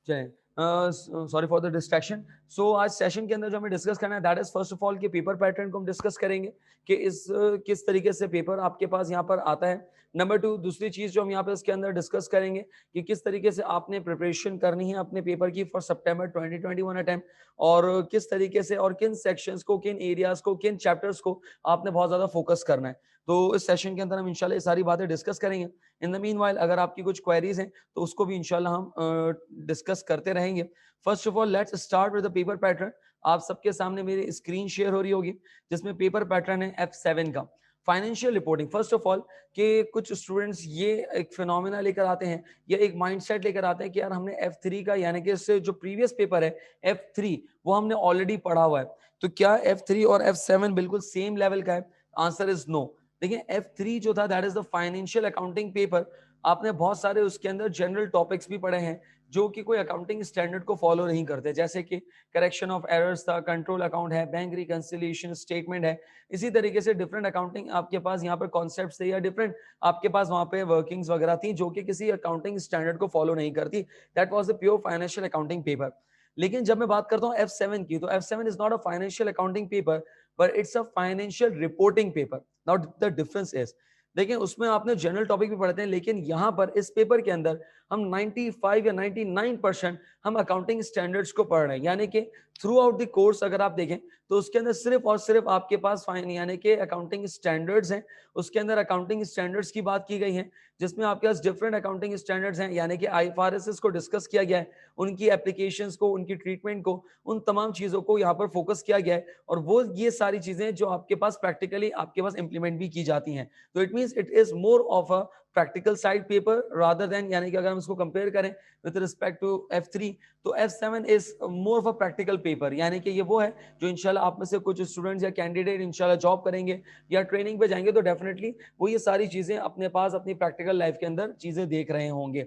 चलिए, sorry for the distraction. सो आज session के अंदर जो हमें डिस्कस करना है that is first of all कि पेपर पैटर्न को हम डिस्कस करेंगे कि किस तरीके से पेपर आपके पास यहाँ पर आता है। नंबर 2, दूसरी चीज जो हम यहाँ पे इसके अंदर डिस्कस करेंगे कि किस तरीके से आपने प्रिपरेशन करनी है अपने पेपर की फॉर सितंबर 2021 अटेम्प्ट, और किस तरीके से और किन सेक्शंस को, किन एरियाज को, किन चैप्टर्स को आपने बहुत ज्यादा फोकस करना है। तो इस सेशन के अंदर हम इंशाल्लाह ये सारी बातें डिस्कस करेंगे। इन द मीनवाइल अगर आपकी कुछ क्वेरीज हैं तो उसको भी इंशाल्लाह हम डिस्कस करते रहेंगे। First of all let's start with the paper pattern. आप सबके सामने मेरी स्क्रीन शेयर हो रही होगी जिसमें पेपर पैटर्न है F7 का financial reporting. First of all कि कुछ स्टूडेंट्स ये एक फिनोमिना लेकर आते हैं या एक माइंडसेट लेकर आते हैं कि यार हमने F3 का यानी कि इससे जो प्रीवियस पेपर है F3 वो हमने ऑलरेडी पढ़ा हुआ है, तो क्या F3 और F7 बिल्कुल सेम लेवल का है? Answer is no. देखिए F3 जो था that is the financial accounting paper. आपने बहुत सारे उसके अंदर जनरल टॉपिक्स भी पढ़े हैं जो कि कोई अकाउंटिंग स्टैंडर्ड को फॉलो नहीं करते, जैसे कि करेक्शन ऑफ एरर्स था, कंट्रोल अकाउंट है, बैंक रिकंसिलिएशन स्टेटमेंट है। इसी तरीके से डिफरेंट अकाउंटिंग आपके पास यहाँ पर कॉन्सेप्ट्स थे या डिफरेंट आपके पास वहाँ पे वर्किंग्स वगैरह थी जो कि किसी अकाउंटिंग स्टैंडर्ड को फॉलो नहीं करती। That was the pure financial accounting paper. लेकिन जब मैं बात करता हूँ F7 की, तो F7 is not a financial accounting paper but it's a financial reporting paper. Now the difference is, देखिए उसमें आपने जनरल टॉपिक भी पढ़ते हैं लेकिन यहाँ पर इस पेपर के अंदर हम 95 या 99% हम अकाउंटिंग स्टैंडर्ड्स को पढ़ रहे हैं। यानी कि थ्रू आउट द कोर्स अगर आप देखें तो उसके अंदर सिर्फ और सिर्फ आपके पास फाइन यानी कि अकाउंटिंग स्टैंडर्ड्स हैं। उसके अंदर अकाउंटिंग स्टैंडर्ड्स की बात की गई है जिसमें आपके पास डिफरेंट अकाउंटिंग स्टैंडर्ड्स हैं, यानी कि IFRS को डिस्कस किया गया है, उनकी एप्लीकेशंस को, उनकी ट्रीटमेंट को, उन तमाम चीजों को यहाँ पर फोकस किया गया है। और वो ये सारी चीजें जो आपके पास प्रैक्टिकली आपके पास इंप्लीमेंट भी की जाती हैं। तो it means it is more of a practical side paper rather than, यानी कि अगर हम इसको कंपेयर करें विद रिस्पेक्ट टू F3 तो F7 is more of a practical paper. यानी कि ये वो है जो इंशाल्लाह आप में से कुछ स्टूडेंट्स या कैंडिडेट इंशाल्लाह जॉब करेंगे या ट्रेनिंग पे जाएंगे तो डेफिनेटली वो ये सारी चीजें अपने पास अपनी प्रैक्टिकल लाइफ के अंदर चीजें देख रहे होंगे।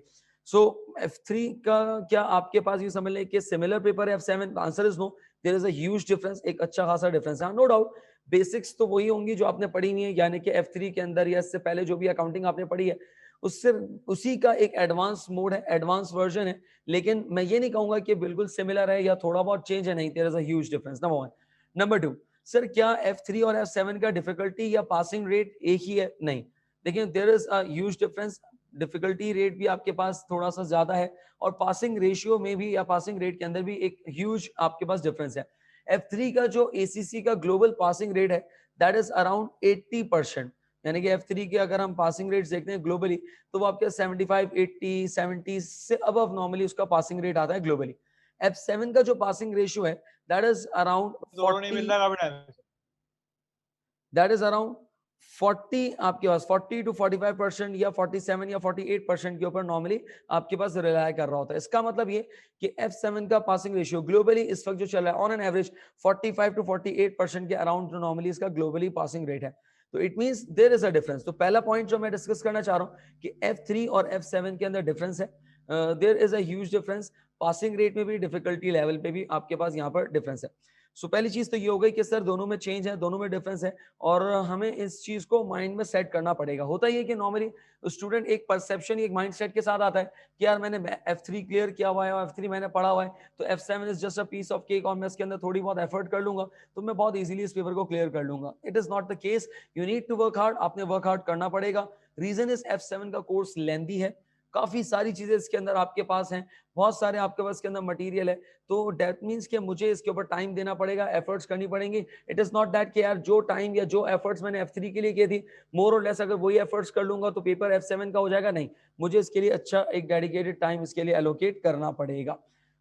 सो F3 का क्या आपके पास ये समझ लें कि सिमिलर पेपर है F7? Answer is no. There is a huge difference, एक अच्छा खासा डिफरेंस है, नो डाउट। बेसिक्स तो वही होंगी जो आपने पढ़ी हुई है, यानी कि F3 के अंदर या इससे पहले जो भी अकाउंटिंग आपने पढ़ी है उससे उसी का एक एडवांस मोड है, एडवांस वर्जन है। लेकिन मैं ये नहीं कहूंगा कि बिल्कुल सिमिलर है या थोड़ा बहुत चेंज है, नहीं, there is a huge difference, number 1। Number 2, sir क्या F3 और F7 का डिफिकल्टी या पासिंग रेट एक ही है? नहीं, देखिए there is a huge difference. Difficulty rate भी आपके पास थोड़ा सा ज्यादा है और पासिंग रेशियो में भी या पासिंग रेट के अंदर भी एक ह्यूज आपके पास डिफरेंस है। F3 का जो ACC का ग्लोबल पासिंग रेट है दैट इज अराउंड 80%। यानी कि F3 के अगर हम पासिंग रेट्स देखते हैं ग्लोबली तो वो आपके 75, 80, 70 से अबव नॉर्मली उसका पासिंग रेट आता है ग्लोबली। F7 का जो पासिंग रेशियो है दैट इज अराउंड दोनों नहीं 40, मिल रहा काफी टाइम से। दैट इज अराउंड 40, आपके पास 40 to 45% या 47 या 48% के ऊपर नॉर्मली आपके पास रिलाय कर रहा होता है। इसका मतलब ये कि F7 का पासिंग रेशियो ग्लोबली इस वक्त जो चल रहा है ऑन एन एवरेज 45 to 48% के अराउंड जो नॉर्मली इसका ग्लोबली पासिंग रेट है। तो it means there is a difference. तो पहला पॉइंट जो मैं डिस्कस करना चाह रहा हूं कि F3 और F7 के अंदर डिफरेंस है, there is a huge difference. Passing rate में भी, डिफिकल्टी लेवल पे भी आपके पास यहाँ पर डिफरेंस है। सो पहली चीज तो ये हो गई कि सर दोनों में चेंज है, दोनों में डिफरेंस है और हमें इस चीज को माइंड में सेट करना पड़ेगा। होता ही है कि नॉर्मली स्टूडेंट एक परसेप्शन, एक माइंडसेट के साथ आता है कि यार मैंने F3 क्लियर किया हुआ है और F3 मैंने पढ़ा हुआ है तो F7 is just a piece of cake और मैं इसके अंदर थोड़ी बहुत एफर्ट कर लूंगा तो मैं बहुत इजीली इस पेपर को क्लियर कर लूंगा। It is not the case. You need to work hard, आपने वर्क हार्ड करना पड़ेगा। रीजन इज F7 का कोर्स लेंदी है, काफी सारी चीजें इसके अंदर आपके पास हैं, बहुत सारे आपके पास इसके अंदर मटेरियल है। तो दैट मींस कि मुझे इसके ऊपर टाइम देना पड़ेगा, एफर्ट्स करनी पड़ेंगी। इट इज नॉट दैट कि यार जो टाइम या जो एफर्ट्स मैंने F3 के लिए किए थी मोर और लेस अगर वही एफर्ट्स कर लूंगा तो पेपर F7 का हो जाएगा। नहीं, मुझे इसके लिए अच्छा एक डेडिकेटेड टाइम इसके लिए एलोकेट करना पड़ेगा।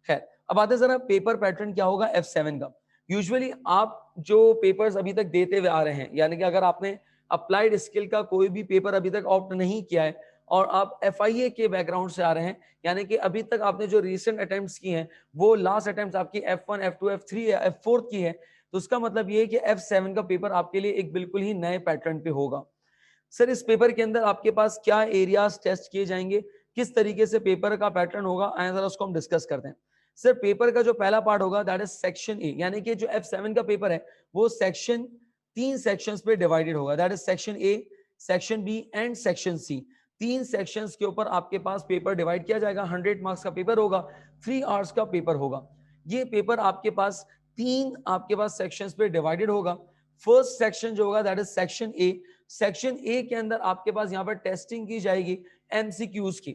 खैर, अब आते जरा पेपर पैटर्न क्या होगा F7 का। यूजुअली आप जो पेपर्स अभी तक देते हुए आ रहे हैं, यानी कि अगर आपने अप्लाइड स्किल का कोई भी पेपर अभी तक ऑप्ट नहीं किया है और आप FIA के बैकग्राउंड से आ रहे हैं, यानी कि अभी तक आपने जो रीसेंट अटेम्प्ट्स की हैं वो लास्ट अटेम्प्ट आपकी F1, F2, F3 या F4 की है, तो उसका मतलब ये है कि F7 का पेपर आपके लिए एक बिल्कुल ही नए पैटर्न पे होगा। सर इस पेपर के अंदर आपके पास क्या एरियाज टेस्ट किए जाएंगे, किस तरीके से पेपर का पैटर्न होगा, आइए जरा उसको हम डिस्कस करते हैं। सर पेपर का जो पहला पार्ट होगा दैट इज सेक्शन ए, यानी कि जो F7 का पेपर है वो तीन सेक्शंस पे डिवाइडेड होगा। That is section A, section B and section C. 3 sections के ऊपर आपके पास पेपर डिवाइड किया जाएगा। 100 मार्क्स का पेपर होगा, 3 आवर्स का पेपर होगा। ये पेपर आपके पास 3 आपके पास सेक्शंस पे डिवाइडेड होगा। फर्स्ट सेक्शन जो होगा that is section A. Section A के अंदर आपके पास यहाँ पर टेस्टिंग की जाएगी एमसीक्यूज की,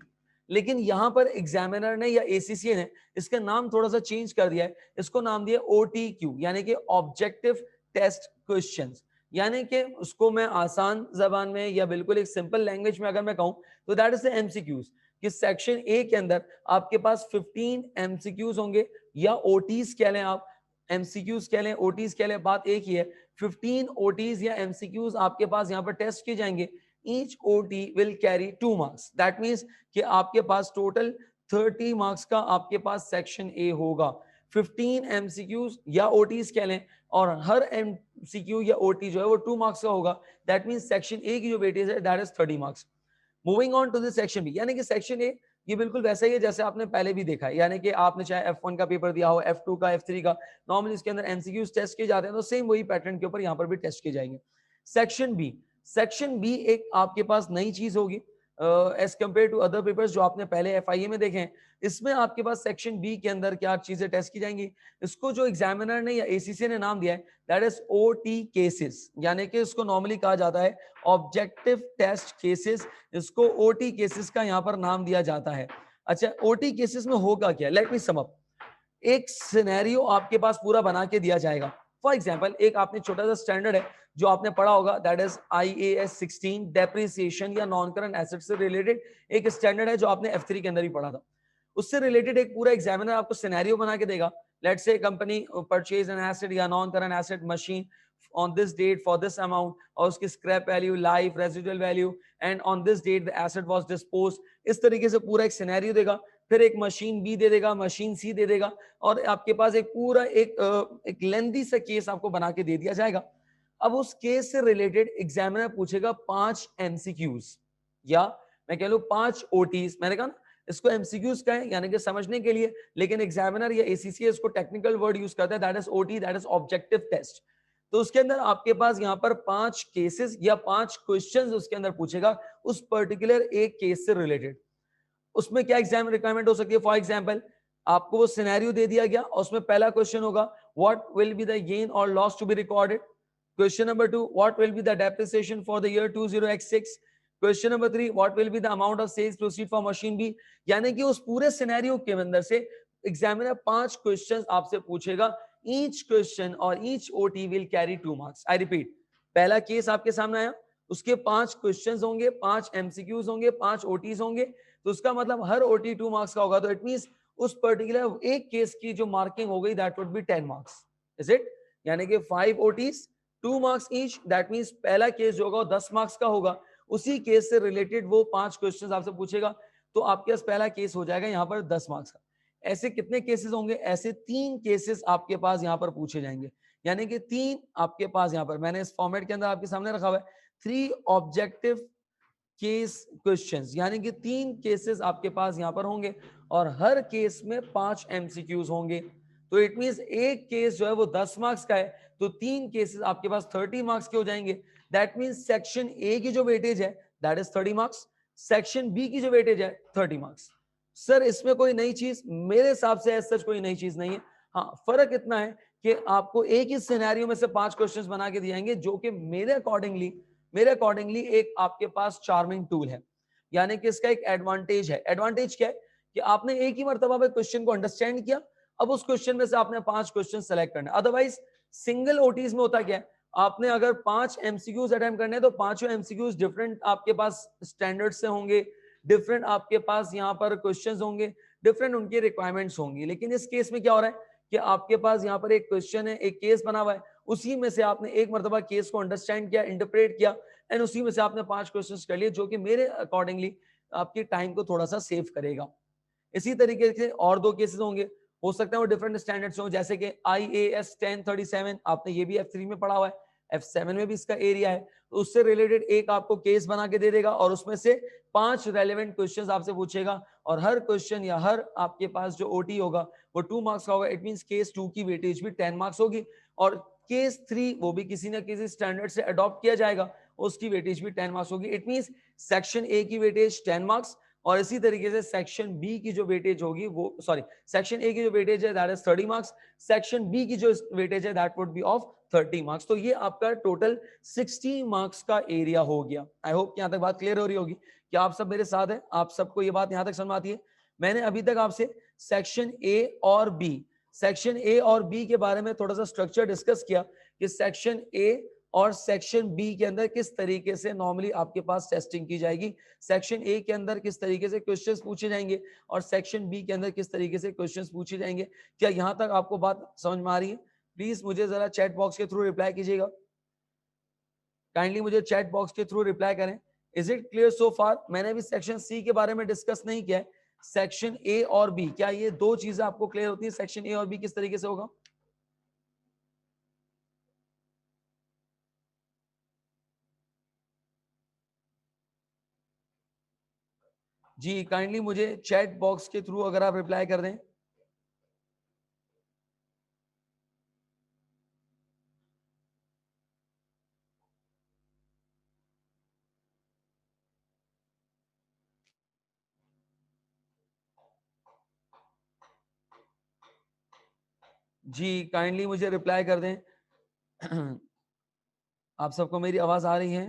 लेकिन यहाँ पर एग्जामिनर ने या एसीसी ने इसका नाम थोड़ा सा चेंज कर दिया है। इसको नाम दिया ओटीक्यू, यानी कि ऑब्जेक्टिव टेस्ट क्वेश्चंस। यानी कि उसको मैं आसान जबान में या बिल्कुल एक सिंपल लैंग्वेज में अगर मैं कहूं तो दैट इज द एमसीक्यूज। कि सेक्शन ए के अंदर आपके पास 15 एमसीक्यूज होंगे, या ओटीज कह लें आप, एमसीक्यूज कह लें, ओटीज कह लें, बात एक ही है। 15 ओटीज या एमसीक्यूज आपके पास यहाँ पर टेस्ट किए जाएंगे। Each OT will carry 2 marks. That means कि आपके पास टोटल 30 मार्क्स का आपके पास सेक्शन ए होगा। 15 एमसीक्यूज या ओटीज कह लें, और हर एमसीक्यू या ओटी जो है वो 2 मार्क्स का होगा। दैट मीन्स सेक्शन ए की जो वेटेज है that is 30 marks. Moving on to the section B, यानी कि सेक्शन ए ये बिल्कुल वैसा ही है जैसे आपने पहले भी देखा है। यानी कि आपने चाहे F1 का पेपर दिया हो, F2 का, F3 का, नॉर्मली इसके अंदर एमसीक्यूज टेस्ट किए जाते हैं, तो सेम वही पैटर्न के ऊपर यहाँ पर भी टेस्ट किए जाएंगे। सेक्शन बी, सेक्शन बी एक आपके पास नई चीज होगी as compare to other papers जो आपने पहले एफआईए में देखे हैं। इसमें आपके पास सेक्शन बी के अंदर क्या चीजें टेस्ट की जाएंगी, इसको जो एग्जामिनर ने या एसीसी ने नाम दिया है दैट इज ओटी केसेस, यानी कि इसको नॉर्मली कहा जाता है ऑब्जेक्टिव टेस्ट केसेस। इसको ओटी केसेस का यहाँ पर नाम दिया जाता है। अच्छा, ओटी केसेस में होगा क्या, लेट मी सम अप। एक सिनेरियो आपके पास पूरा बना के दिया जाएगा। फॉर एग्जांपल, एक आपने छोटा सा स्टैंडर्ड है जो आपने पढ़ा होगा दैट इज IAS 16 डेप्रिसिएशन या नॉन करंट एसेट से रिलेटेड एक स्टैंडर्ड है जो आपने F3 के अंदर ही पढ़ा था। उससे रिलेटेड एक पूरा एग्जामिनर आपको सिनेरियो बना के देगा। Let's say company purchase an asset या non current asset machine on this date for this amount, और उसकी scrap value, life, residual value, and on this date the asset was disposed. इस तरीके से पूरा एक सिनेरियो देगा। फिर एक मशीन बी दे देगा, मशीन सी दे देगा, और आपके पास एक पूरा एक लेंथी सा केस आपको बना के दे दिया जाएगा। अब उस केस से रिलेटेड एग्जामिनर पूछेगा 5 एमसीक्यूज, या मैं कह लूं 5 ओटीज। मैंने कहा ना इसको एमसीक्यूज का है यानी कि समझने के लिए, लेकिन एग्जामिनर या एसीसी इसको टेक्निकल वर्ड यूज करता है that is OT, that is objective test. तो उसके अंदर आपके पास यहाँ पर 5 केसेस या 5 क्वेश्चंस उसके अंदर पूछेगा उस पर्टिकुलर एक केस से रिलेटेड। उसमें क्या एग्जाम रिक्वायरमेंट हो सकती है, फॉर एग्जांपल आपको वो सिनेरियो दे दिया गया और उसमें पहला क्वेश्चन होगा what will be the gain और loss to be recorded. Question number 2, what will be the depreciation for the year 20x6। Question number 3, what will be the amount of sales proceed for machine B. यानी कि उस पूरे scenario के अंदर से examiner 5 questions आपसे पूछेगा। Each question और each OT will carry 2 marks. I repeat, पहला केस आपके सामने आया, उसके 5 क्वेश्चंस होंगे, 5 एमसीक्यूज होंगे, 5 ओटीज होंगे, तो उसका मतलब हर ओटी 2 मार्क्स का होगा। तो इट मींस उस पर्टिकुलर एक केस की जो मार्किंग हो गई that would B 10 marks. Is it? यानी कि 5 OTs 2 marks each, that means पहला केस जो होगा 10 मार्क्स का होगा। उसी केस से रिलेटेड वो 5 क्वेश्चंस आपसे पूछेगा, तो आपके पास पहला केस हो जाएगा यहाँ पर 10 मार्क्स का। ऐसे कितने केसेस होंगे? ऐसे 3 केसेस आपके पास यहाँ पर पूछे जाएंगे। यानी कि 3 आपके पास यहाँ पर मैंने इस फॉर्मेट के अंदर आपके सामने रखा हुआ है 3 ऑब्जेक्टिव केस क्वेश्चंस, यानी कि 3 केसेस आपके पास यहां पर होंगे और हर केस में 5 एमसीक्यूज होंगे। तो इट मींस एक केस जो है वो 10 मार्क्स का है, तो 3 केसेस आपके पास 30 मार्क्स के हो जाएंगे। दैट मींस सेक्शन ए की जो वेटेज है that is 30 marks, section B की जो वेटेज है 30 मार्क्स। सर इसमें कोई नई चीज? मेरे हिसाब से सच कोई नई चीज नहीं है। हाँ, फर्क इतना है कि आपको एक ही सिनेरियो में से 5 क्वेश्चंस बना के दिए जाएंगे, जो कि मेरे अकॉर्डिंगली एक आपके पास चार्मिंग टूल है। यानी कि इसका एक एडवांटेज है। एडवांटेज क्या है कि आपने एक ही मर्तबा में क्वेश्चन को अंडरस्टैंड किया, अब उस क्वेश्चन में से आपने 5 क्वेश्चन सेलेक्ट करने। अदरवाइज सिंगल ओटीज में होता क्या है, आपने अगर 5 एमसीक्यूज अटेम्प्ट करने हैं तो पांचों एमसीक्यूज डिफरेंट आपके पास स्टैंडर्ड से होंगे, डिफरेंट आपके पास यहाँ पर क्वेश्चंस होंगे, डिफरेंट उनकी रिक्वायरमेंट्स होंगी। लेकिन इस केस में क्या हो रहा है कि आपके पास यहाँ पर एक क्वेश्चन है, एक केस बना हुआ है, उसी में से आपने एक मर्तबा केस को अंडरस्टैंड किया, इंटरप्रेट किया, एंड उसी में से आपने 5 क्वेश्चंस कर लिए, जो कि मेरे अकॉर्डिंगली आपके टाइम को थोड़ा सा सेव करेगा। इसी तरीके से और 2 केसेस होंगे, हो सकता है वो डिफरेंट स्टैंडर्ड से हो, जैसे कि IAS 1037 आपने ये भी F3 में पढ़ा हुआ है, F7 में भी इसका एरिया है, तो उससे रिलेटेड एक आपको केस बना के दे देगा और उसमें से 5 रेलेवेंट क्वेश्चंस आपसे पूछेगा, और हर क्वेश्चन या हर आपके पास जो ओटी होगा वो 2 मार्क्स का होगा। इट मींस केस 2 की वेटेज भी 10 मार्क्स होगी, और केस 3 वो भी किसी ना किसी स्टैंडर्ड से अडॉप्ट किया जाएगा, उसकी वेटेज भी 10 मार्क्स होगी। इट मींस सेक्शन ए की वेटेज 10 मार्क्स और इसी तरीके से सेक्शन बी की जो वेटेज होगी वो सॉरी सेक्शन ए की जो वेटेज है that is 30 marks, section B की जो वेटेज है that would be of 30 marks. तो ये आपका टोटल 60 मार्क्स का एरिया हो गया। आई होप यहां तक बात क्लियर हो रही होगी। क्या आप सब मेरे साथ हैं? आप सबको ये बात यहां तक समझ आती है? मैंने अभी तक आपसे सेक्शन ए और बी, सेक्शन ए और बी के बारे में थोड़ा सा स्ट्रक्चर डिस्कस किया कि सेक्शन ए और सेक्शन बी के अंदर किस तरीके से नॉर्मली आपके पास टेस्टिंग की जाएगी, सेक्शन ए के अंदर किस तरीके से क्वेश्चंस पूछे जाएंगे और सेक्शन बी के अंदर किस तरीके से क्वेश्चंस पूछे जाएंगे। क्या यहां तक आपको बात समझ में आ रही है? प्लीज मुझे जरा चैट बॉक्स के थ्रू रिप्लाई कीजिएगा। काइंडली मुझे चैट बॉक्स के थ्रू रिप्लाई करें। इज इट क्लियर सो फार? मैंने अभी सेक्शन सी के बारे में डिस्कस नहीं किया है, सेक्शन ए और बी, क्या ये दो चीजें आपको क्लियर होती है? सेक्शन ए और बी किस तरीके से होगा? जी काइंडली मुझे चैट बॉक्स के थ्रू अगर आप रिप्लाई कर दें। जी काइंडली मुझे रिप्लाई कर दें। आप सबको मेरी आवाज आ रही है?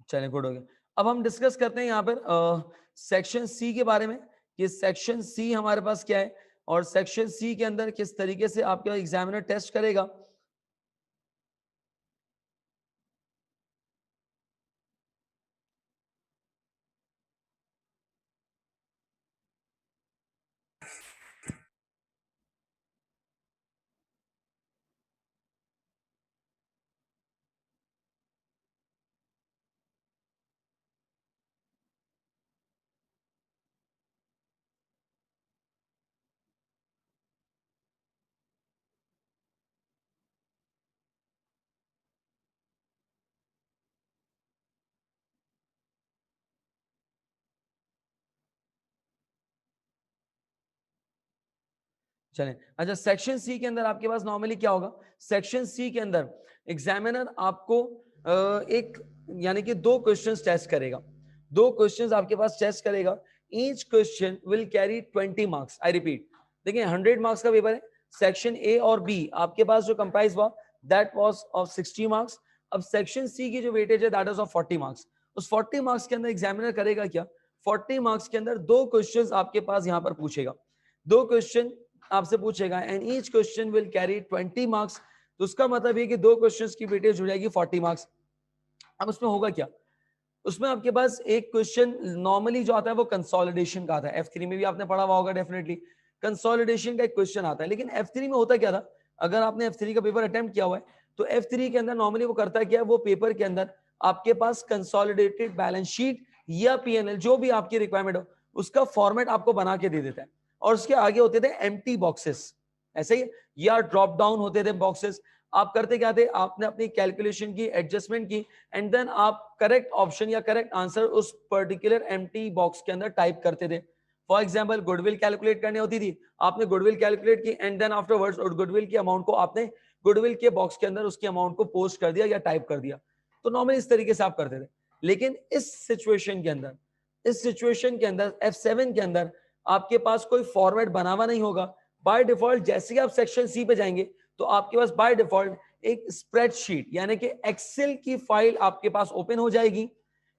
चलिए गुड हो गया। अब हम डिस्कस करते हैं यहाँ पर सेक्शन सी के बारे में कि सेक्शन सी हमारे पास क्या है और सेक्शन सी के अंदर किस तरीके से आपका एग्जामिनर टेस्ट करेगा। चलें, अच्छा सेक्शन सी के अंदर आपके पास नॉर्मली क्या होगा? सेक्शन सी के अंदर एग्जामिनर आपको एक यानी कि दो क्वेश्चंस टेस्ट करेगा, दो क्वेश्चंस आपके पास टेस्ट करेगा। Each question will carry 20 marks. I repeat, देखिए 100 मार्क्स का पेपर है। सेक्शन ए और बी आपके पास जो कंप्राइज हुआ दैट वाज ऑफ 60 मार्क्स। अब सेक्शन सी की जो वेटेज है दैट इज ऑफ 40 मार्क्स। उस 40 मार्क्स के अंदर एग्जामिनर करेगा क्या? 40 मार्क्स के अंदर दो क्वेश्चंस आपके पास यहां पर पूछेगा, दो क्वेश्चन आपसे पूछेगा and each question will carry 20 marks. तो उसका मतलब है कि दो क्वेश्चंस की वेटेज हो जाएगी 40 मार्क्स। अब उसमें होगा क्या? उसमें आपके पास एक क्वेश्चन नॉर्मली जो आता है वो कंसोलिडेशन का आता है। F3 में भी आपने पढ़ा हुआ होगा डेफिनेटली, कंसोलिडेशन का एक क्वेश्चन आता है। लेकिन F3 में होता क्या था? अगर आपने F3 का पेपर अटेम्प्ट किया हुआ है तो F3 के अंदर नॉर्मली वो करता है क्या? वो पेपर के अंदर आपके पास कंसोलिडेटेड बैलेंस शीट या PNL जो भी आपकी रिक्वायरमेंट हो उसका फॉर्मेट आपको बना के दे देता है और उसके आगे होते थे एम्प्टी बॉक्सेस, ऐसे ही, या ड्रॉप डाउन होते थे बॉक्सेस। आप करते क्या थे? आपने अपनी कैलकुलेशन की, एडजस्टमेंट की एंड देन आप करेक्ट ऑप्शन या करेक्ट आंसर उस पर्टिकुलर एम्प्टी बॉक्स के अंदर टाइप करते थे। फॉर एग्जांपल गुडविल कैलकुलेट करनी होती थी, आपने गुडविल कैलकुलेट की एंड देन आफ्टरवर्ड्स और गुडविल की अमाउंट को आपने गुडविल के बॉक्स के अंदर उसकी अमाउंट को पोस्ट कर दिया या टाइप कर दिया। तो नॉर्मली इस तरीके से आप करते थे। लेकिन इस सिचुएशन के अंदर, इस सिचुएशन के अंदर F7 के अंदर आपके पास कोई फॉर्मेट बना हुआ नहीं होगा। बाय डिफॉल्ट जैसे ही आप सेक्शन सी पे जाएंगे तो आपके पास बाय डिफॉल्ट एक स्प्रेडशीट यानी कि एक्सेल की फाइल आपके पास ओपन हो जाएगी।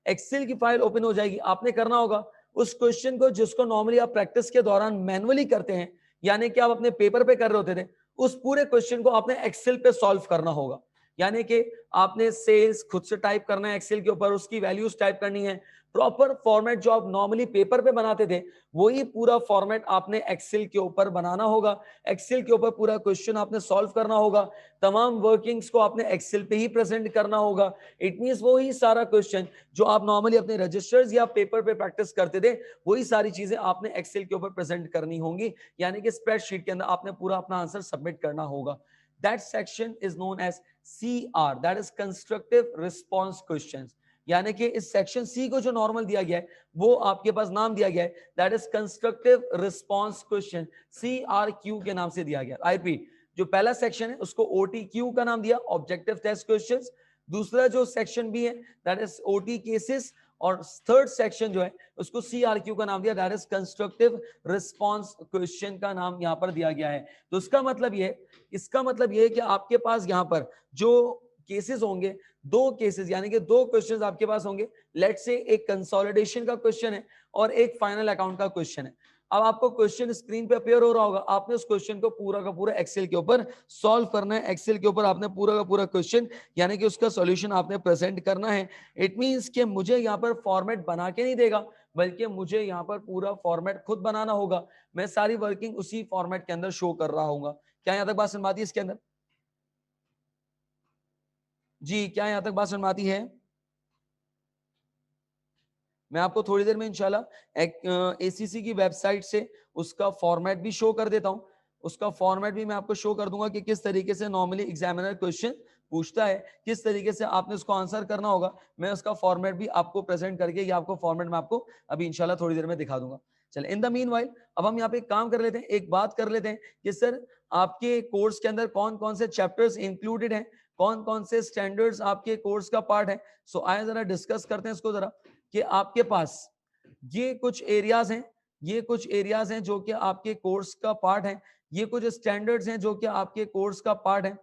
एक्सेल की फाइल ओपन हो जाएगी। आपने करना होगा उस क्वेश्चन को जिसको नॉर्मली आप प्रैक्टिस के दौरान मैनुअली करते हैं, यानी कि आप अपने पेपर पे कर रहे होते थे, उस पूरे क्वेश्चन को आपने एक्सेल पे सॉल्व करना होगा। यानी कि आपने सेल्स खुद से टाइप करना है एक्सेल के ऊपर, उसकी वैल्यूज टाइप करनी है। प्रॉपर फॉर्मेट जो आप नॉर्मली पेपर पे बनाते थे वही पूरा फॉर्मेट आपने एक्सेल के ऊपर बनाना होगा। एक्सेल के ऊपर पूरा क्वेश्चन आपने सॉल्व करना होगा। तमाम वर्किंग्स को आपने एक्सेल पे ही प्रेजेंट करना होगा। इट मींस वो ही सारा क्वेश्चन जो आप नॉर्मली अपने रजिस्टर्स या पेपर पे प्रैक्टिस करते थे वही सारी चीजें आपने एक्सेल के ऊपर प्रेजेंट करनी होंगी। यानी कि स्प्रेडशीट के अंदर आपने पूरा अपना आंसर सबमिट करना होगा। That section is known as CR, that is constructive response questions. यानी कि इस सेक्शन सी को जो नॉर्मल दिया गया है वो आपके पास नाम दिया गया है, that is constructive response question, CRQ के नाम से दिया गया। आई रिपीट, जो पहला सेक्शन है उसको OTQ का नाम दिया, ऑब्जेक्टिव टेस्ट क्वेश्चंस। दूसरा जो सेक्शन भी है दैट इज OT केसेस, और थर्ड सेक्शन जो है उसको CRQ का नाम दिया, that is constructive response question का नाम यहाँ पर दिया गया है। तो इसका मतलब ये है कि आपके पास यहाँ पर जो केसेस होंगे, दो केसेस यानी कि दो क्वेश्चंस आपके पास होंगे। लेट्स से एक कंसोलिडेशन का क्वेश्चन है और एक फाइनल अकाउंट का क्वेश्चन है। अब आपको क्वेश्चन स्क्रीन पे अपेयर हो रहा होगा, आपने उस क्वेश्चन को पूरा का पूरा एक्सेल के ऊपर सॉल्व करना है। एक्सेल के ऊपर आपने पूरा का पूरा क्वेश्चन यानी कि उसका सॉल्यूशन आपने प्रेजेंट करना है। इट मींस कि मुझे यहाँ पर फॉर्मेट बना के नहीं देगा, बल्कि मुझे यहाँ पर पूरा फॉर्मेट खुद बनाना होगा। मैं सारी वर्किंग उसी फॉर्मेट के अंदर शो कर रहा हूँ। क्या यहाँ तक बात समझ आती है इसके अंदर? जी, क्या यहां तक बात समझ आती है? मैं आपको थोड़ी देर में इंशाल्लाह ACC की वेबसाइट से उसका फॉर्मेट भी शो कर देता हूं। उसका फॉर्मेट भी मैं आपको शो कर दूंगा कि किस तरीके से नॉर्मली एग्जामिनर क्वेश्चन पूछता है, किस तरीके से आपने उसको आंसर करना होगा। मैं उसका फॉर्मेट भी आपको प्रेजेंट करके, या आपको फॉर्मेट में आपको अभी इंशाल्लाह थोड़ी देर में दिखा दूंगा। चले, इन द मीनवाइल अब हम यहाँ पे एक काम कर लेते हैं, एक बात कर लेते हैं कि सर आपके कोर्स के अंदर कौन कौन से चैप्टर्स इंक्लूडेड हैं, कौन कौन से स्टैंडर्ड्स आपके कोर्स का पार्ट है। सो आए जरा डिस्कस करते हैं इसको जरा, कि आपके पास ये कुछ एरियाज हैं, ये कुछ एरियाज हैं जो कि आपके कोर्स का पार्ट है, ये कुछ स्टैंडर्ड्स हैं जो कि आपके कोर्स का पार्ट है।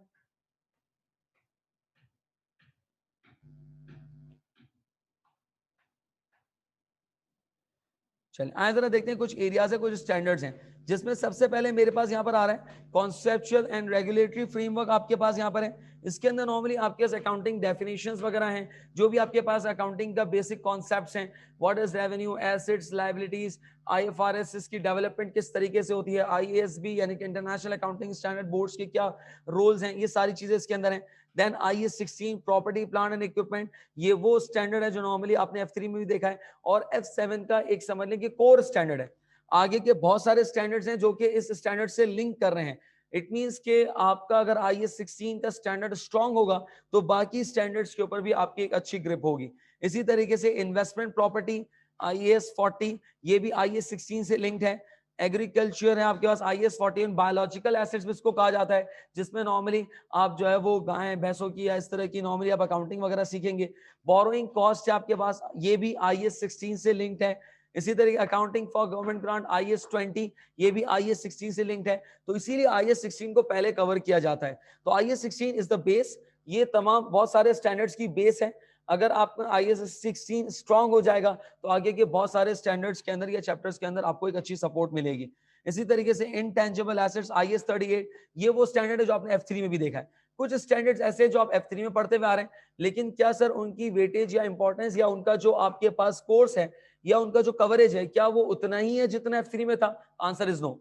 चलिए आए जरा देखते हैं, कुछ एरियाज है, कुछ स्टैंडर्ड्स हैं, जिसमें सबसे पहले मेरे पास यहाँ पर आ रहा है कॉन्सेप्चुअल एंड रेगुलेटरी फ्रेमवर्क आपके पास यहाँ पर है। इसके अंदर नॉर्मली आपके पास अकाउंटिंग डेफिनेशंस वगैरह हैं, जो भी आपके पास अकाउंटिंग का बेसिक कॉन्सेप्ट्स हैं, what is revenue, assets, liabilities, IFRS इसकी डेवलपमेंट किस तरीके से होती है, IASB यानी कि इंटरनेशनल अकाउंटिंग स्टैंडर्ड बोर्ड्स के क्या रोल्स हैं, ये सारी चीजें इसके अंदर हैं। Then IAS 16 property plant and equipment, ये वो स्टैंडर्ड है जो नॉर्मली आपने F3 में भी देखा है, और F7 का एक समझ लें कि कोर स्टैंडर्ड है। आगे के बहुत सारे स्टैंडर्ड्स हैं जो कि इस स्टैंडर्ड से लिंक कर रहे हैं। इट मींस कि आपका अगर IAS 16 का स्टैंडर्ड स्ट्रांग होगा तो बाकी स्टैंडर्ड्स के ऊपर भी आपकी एक अच्छी ग्रिप होगी। इसी तरीके से इन्वेस्टमेंट प्रॉपर्टी IAS 40, ये भी IAS 16 से लिंक्ड है। एग्रीकल्चर है आपके पास IAS 14, बायोलॉजिकल एसेट्स भी इसको कहा जाता है, जिसमें नॉर्मली आप जो है वो गाय भैंसों की या इस तरह की नॉर्मली आप अकाउंटिंग वगैरह सीखेंगे। बोरोइंग कॉस्ट है आपके पास, ये भी IAS 16 से लिंक्ड है। इसी तरीके accounting for government grant IAS 20, ये भी IAS 16 से लिंक्ड है। तो इसीलिए IAS 16 को पहले कवर किया जाता है। तो IAS 16 इज द बेस, ये तमाम बहुत सारे स्टैंडर्ड्स की बेस है। अगर आपका IAS 16 स्ट्रांग हो जाएगा तो आगे के बहुत सारे स्टैंडर्ड्स के अंदर या चैप्टर्स के अंदर आपको एक अच्छी सपोर्ट मिलेगी। इसी तरीके से इनटेंजिबल एसेट्स IAS 38, ये वो स्टैंडर्ड है जो आपने F3 में भी देखा है। कुछ स्टैंडर्ड्स ऐसे जो आप F3 में पढ़ते हुए आ रहे हैं, लेकिन क्या सर उनकी वेटेज या इंपॉर्टेंस या उनका जो आपके पास कोर्स है या उनका जो कवरेज है, क्या वो उतना ही है जितना F3 में था? Answer is no.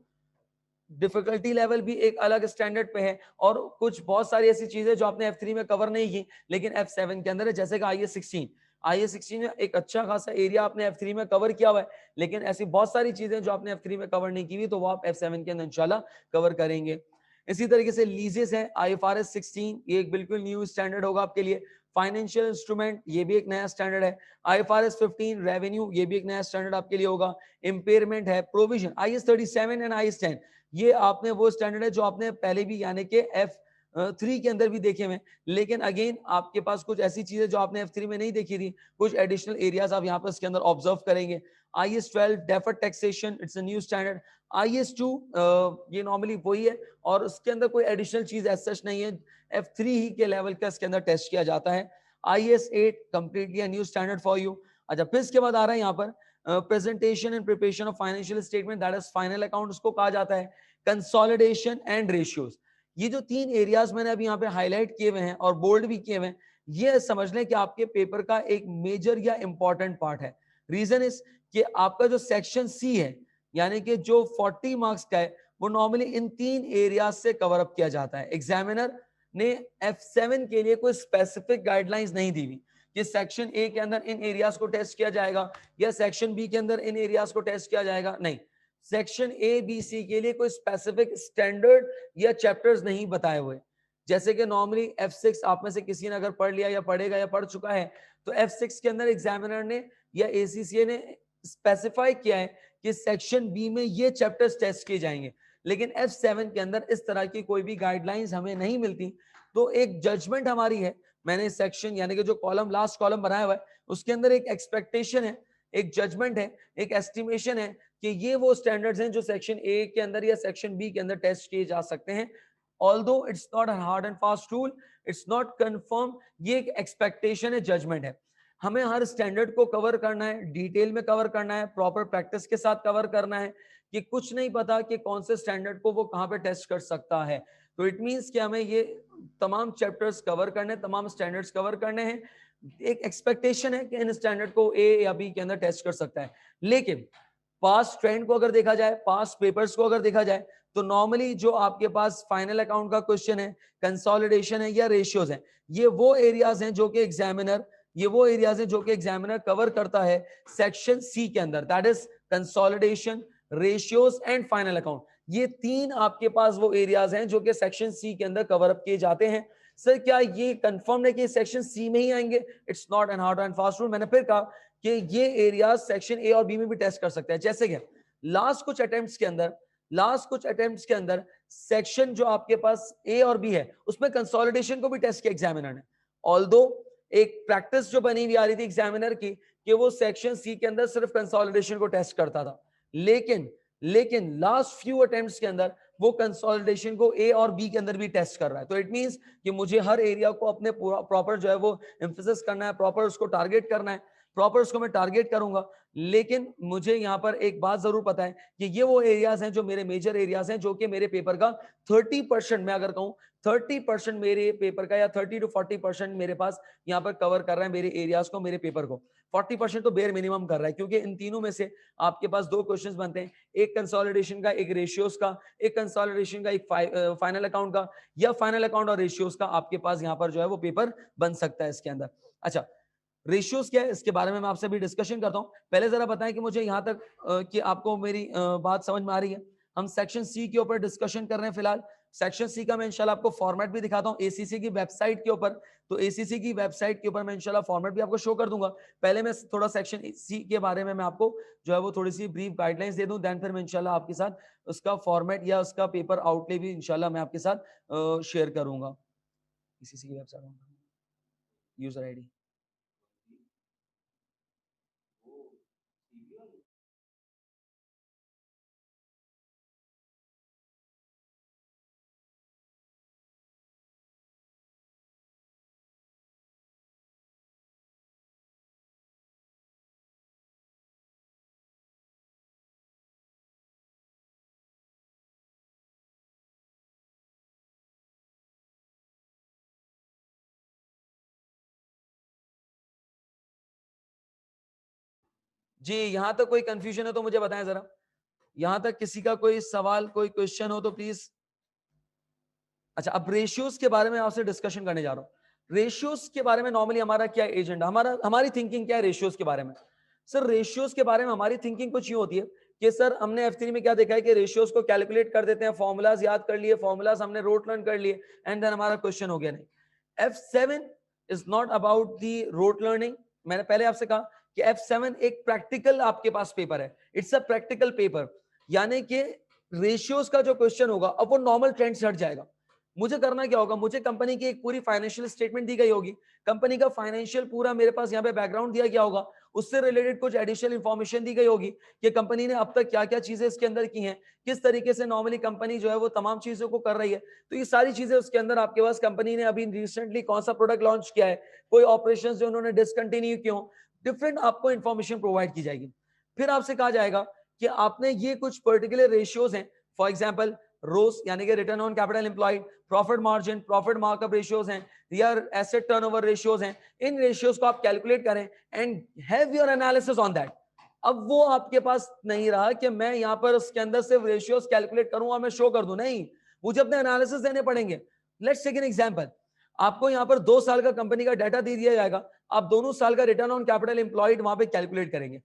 Difficulty level भी एक अलग स्टैंडर्ड पे है, और कुछ बहुत सारी ऐसी चीजें जो आपने F3 में कवर नहीं की लेकिन F7 के अंदर है, जैसे कि IAS 16 में एक अच्छा खासा एरिया आपने F3 में कवर किया हुआ है, लेकिन ऐसी बहुत सारी चीजें जो आपने F3 में कवर नहीं की हुई तो वो आप F7 के अंदर इंशाल्लाह कवर करेंगे। इसी तरीके से लीजेस है IFRS 16, ये एक बिल्कुल न्यू स्टैंडर्ड होगा आपके लिए। फाइनेंशियल इंस्ट्रूमेंट, ये भी एक नया स्टैंडर्ड है। IFRS 15 रेवेन्यू, ये भी एक नया स्टैंडर्ड आपके लिए होगा। इम्पेयरमेंट है, प्रोविजन IAS 37 एंड IAS 10, ये आपने वो स्टैंडर्ड है जो आपने पहले भी यानी कि F3 के अंदर भी देखे हुए, लेकिन अगेन आपके पास कुछ ऐसी चीजें जो आपने F3 में नहीं देखी थी, कुछ एडिशनल एरियाज आप यहाँ पर इसके अंदर ऑब्जर्व करेंगे। IAS 12 deferred taxation, it's a new standard. IAS 2 ये नॉर्मली वही है और उसके अंदर कोई एडिशनल चीज एज सच नहीं है, F3 ही के लेवल का इसके अंदर टेस्ट किया जाता है। IAS 8 completely new standard for you. अच्छा, फिर इसके बाद आ रहा है यहाँ पर presentation and preparation of financial statement, that is final account उसको कहा जाता है। कंसोलिडेशन एंड रेशियोज, ये जो तीन एरियाज मैंने अभी यहाँ पे हाईलाइट किए हुए हैं और बोल्ड भी किए हुए हैं, ये समझ लें कि आपके पेपर का एक मेजर या इंपॉर्टेंट पार्ट है। रीजन इज कि आपका जो सेक्शन सी है यानी कि जो 40 मार्क्स का है, वो नॉर्मली इन तीन एरियाज से कवर अप किया जाता है। एग्जामिनर ने F7 के लिए कोई स्पेसिफिक गाइडलाइंस नहीं दी हुई कि सेक्शन ए के अंदर इन एरियाज को टेस्ट किया जाएगा या सेक्शन बी के अंदर इन एरियाज को टेस्ट किया जाएगा, नहीं। सेक्शन A B C के लिए कोई स्पेसिफिक स्टैंडर्ड या चैप्टर्स नहीं बताए हुए। जैसे कि नॉर्मली F6 आप में से किसी ने अगर पढ़ लिया या पढ़ेगा या पढ़ चुका है, तो F6 के अंदर एग्जामिनर ने या ACCA ने स्पेसिफाई किया है कि सेक्शन बी में ये चैप्टर्स टेस्ट किए जाएंगे, लेकिन F7 के अंदर इस तरह की कोई भी गाइडलाइंस हमें नहीं मिलती। तो एक जजमेंट हमारी है, मैंने सेक्शन यानी कि जो कॉलम लास्ट कॉलम बनाया हुआ है उसके अंदर एक एक्सपेक्टेशन है, एक जजमेंट है, एक एस्टिमेशन है कि ये वो स्टैंडर्ड्स हैं जो सेक्शन ए के अंदर या सेक्शन बी के अंदर टेस्ट किए जा सकते हैं। Although it's not a hard and fast rule, it's not confirm, ये एक एक्सपेक्टेशन है, जजमेंट है। हमें हर स्टैंडर्ड को कवर करना है, डिटेल में कवर करना है, प्रॉपर प्रैक्टिस के साथ कवर करना है, कि कुछ नहीं पता कि कौन से स्टैंडर्ड को वो कहाँ पे टेस्ट कर सकता है। तो इट मींस कि हमें ये तमाम चैप्टर्स कवर करने, तमाम स्टैंडर्ड्स कवर करने हैं। एक एक्सपेक्टेशन है कि इन स्टैंडर्ड को ए या बी के अंदर टेस्ट कर सकता है। लेकिन पास्ट ट्रेंड को अगर देखा जाए, पास्ट पेपर्स को अगर देखा जाए, तो नॉर्मली जो आपके पास फाइनल अकाउंट का क्वेश्चन है, कंसोलिडेशन है या रेशियोज है, ये वो एरियाज हैं जो कि एग्जामिनर कवर करता है सेक्शन सी के अंदर, that is consolidation, ratios and final account. ये तीन आपके पास वो एरियाज हैं जो कि सेक्शन सी के अंदर कवर अप किए जाते हैं। सर क्या ये कंफर्म है कि सेक्शन सी में ही आएंगे? It's not an hard and fast rule. मैंने फिर कहा कि ये एरियाज सेक्शन ए और बी में भी टेस्ट कर सकते हैं। जैसे कि लास्ट कुछ अटेम्प्ट्स के अंदर सेक्शन जो आपके पास ए और बी है उसमें कंसोलिडेशन को भी टेस्ट किया एग्जामिनर ने। ऑल्दो एक प्रैक्टिस जो बनी हुई आ रही थी एग्जामिनर की कि वो सेक्शन सी के अंदर सिर्फ कंसोलिडेशन को टेस्ट करता था, लेकिन लास्ट फ्यू अटेम्प्ट्स के अंदर वो कंसोलिडेशन को ए और बी के अंदर भी टेस्ट कर रहा है। तो इट मींस कि मुझे हर एरिया को अपने पूरा प्रॉपर जो है वो एम्फेसिस करना है, प्रॉपर उसको टारगेट करना है, प्रॉपर उसको मैं टारगेट करूंगा। लेकिन मुझे यहाँ पर एक बात जरूर पता है कि ये वो एरियाज हैं जो मेरे मेजर एरियाज हैं, जो कि मेरे पेपर का 30%, मैं अगर कहूँ 30% मेरे पेपर का या 30 to 40% मेरे पास यहाँ पर कवर कर रहा है मेरे एरियाज को, मेरे पेपर को 40% तो बेयर मिनिमम कर रहा है, क्योंकि इन तीनों में से आपके पास दो क्वेश्चंस बनते हैं, एक कंसोलिडेशन का, एक रेशियोज का, एक कंसोलिडेशन का, एक फाइनल अकाउंट का, या फाइनल अकाउंट और रेशियोज का आपके पास यहाँ पर जो है वो पेपर बन सकता है इसके अंदर। अच्छा, रेशियोज क्या है इसके बारे में मैं आपसे भी डिस्कशन करता हूं। पहले जरा बताएं कि मुझे यहां तक कि आपको मेरी बात समझ में आ रही है। हम सेक्शन सी के ऊपर डिस्कशन कर रहे हैं फिलहाल। सेक्शन सी का मैं इंशाल्लाह आपको फॉर्मेट भी दिखाता हूं एसीसी की वेबसाइट के ऊपर। तो एसीसी की वेबसाइट के ऊपर मैं इंशाल्लाह फॉर्मेट भी आपको शो कर दूंगा। पहले मैं थोड़ा सेक्शन सी के बारे में मैं आपको जो है वो थोड़ी सी ब्रीफ गाइडलाइंस दे दूं, देन फिर मैं इंशाल्लाह आपके साथ उसका फॉर्मेट या उसका पेपर आउटले भी इंशाल्लाह मैं आपके साथ शेयर करूंगा। एसीसी की वेबसाइट, यूजर आईडी। जी, यहां तक कोई कंफ्यूजन है तो मुझे बताएं जरा। यहां तक किसी का कोई सवाल, कोई क्वेश्चन हो तो प्लीज। अच्छा, अब रेशियोज के बारे में आपसे डिस्कशन करने जा रहा हूं। रेशियोज के बारे में नॉर्मली हमारा क्या एजेंडा, हमारी थिंकिंग क्या है रेशियोज के बारे में? सर रेशियोज के बारे में हमारी थिंकिंग कुछ यूं होती है कि सर हमने F3 में क्या देखा है कि रेशियोज को कैलकुलेट कर देते हैं, फॉर्मूलाज याद कर लिए, फॉर्मूलाज हमने रोट लर्न कर लिए, एंड देन हमारा क्वेश्चन हो गया। नहीं, F7 is not about the rote learning. मैंने पहले आपसे कहा कि F7 एक प्रैक्टिकल आपके पास पेपर है, इट्स अ प्रैक्टिकल पेपर। यानी कि रेशियोज का जो क्वेश्चन होगा अब वो नॉर्मल ट्रेंड से हट जाएगा। मुझे करना क्या होगा, मुझे कंपनी की एक पूरी फाइनेंशियल स्टेटमेंट दी गई होगी, कंपनी का फाइनेंशियल पूरा मेरे पास यहाँ पे बैकग्राउंड दिया गया होगा, उससे रिलेटेड कुछ एडिशनल इंफॉर्मेशन दी गई होगी कि कंपनी ने अब तक क्या क्या चीजें इसके अंदर की हैं, किस तरीके से नॉर्मली कंपनी जो है वो तमाम चीजों को कर रही है। तो ये सारी चीजें उसके अंदर आपके पास, कंपनी ने अभी रिसेंटली कौन सा प्रोडक्ट लॉन्च किया है, कोई ऑपरेशन जो उन्होंने डिसकंटिन्यू क्यों, डिफरेंट आपको इंफॉर्मेशन प्रोवाइड की जाएगी। फिर आपसे कहा जाएगा कि आपने ये कुछ पर्टिकुलर रेशियोज हैं, फॉर एग्जाम्पल रोस यानी कि return on capital employed, profit margin, profit markup ratios हैं, या एसेट टर्नओवर रेशियोज हैं, इन रेशियोज को आप कैलकुलेट करें and have your analysis on that. अब वो आपके पास नहीं रहा कि मैं यहां पर उसके अंदर सिर्फ रेशियोज कैलकुलेट करूं और मैं शो कर दूं, नहीं, मुझे अपने एनालिसिस देने पड़ेंगे। लेट्स टेक एन एग्जांपल, आपको यहां पर 2 साल का कंपनी का डाटा दे दिया जाएगा, आप दोनों साल का रिटर्न ऑन कैपिटल एम्प्लॉयड वहां पे कैलकुलेट करेंगे।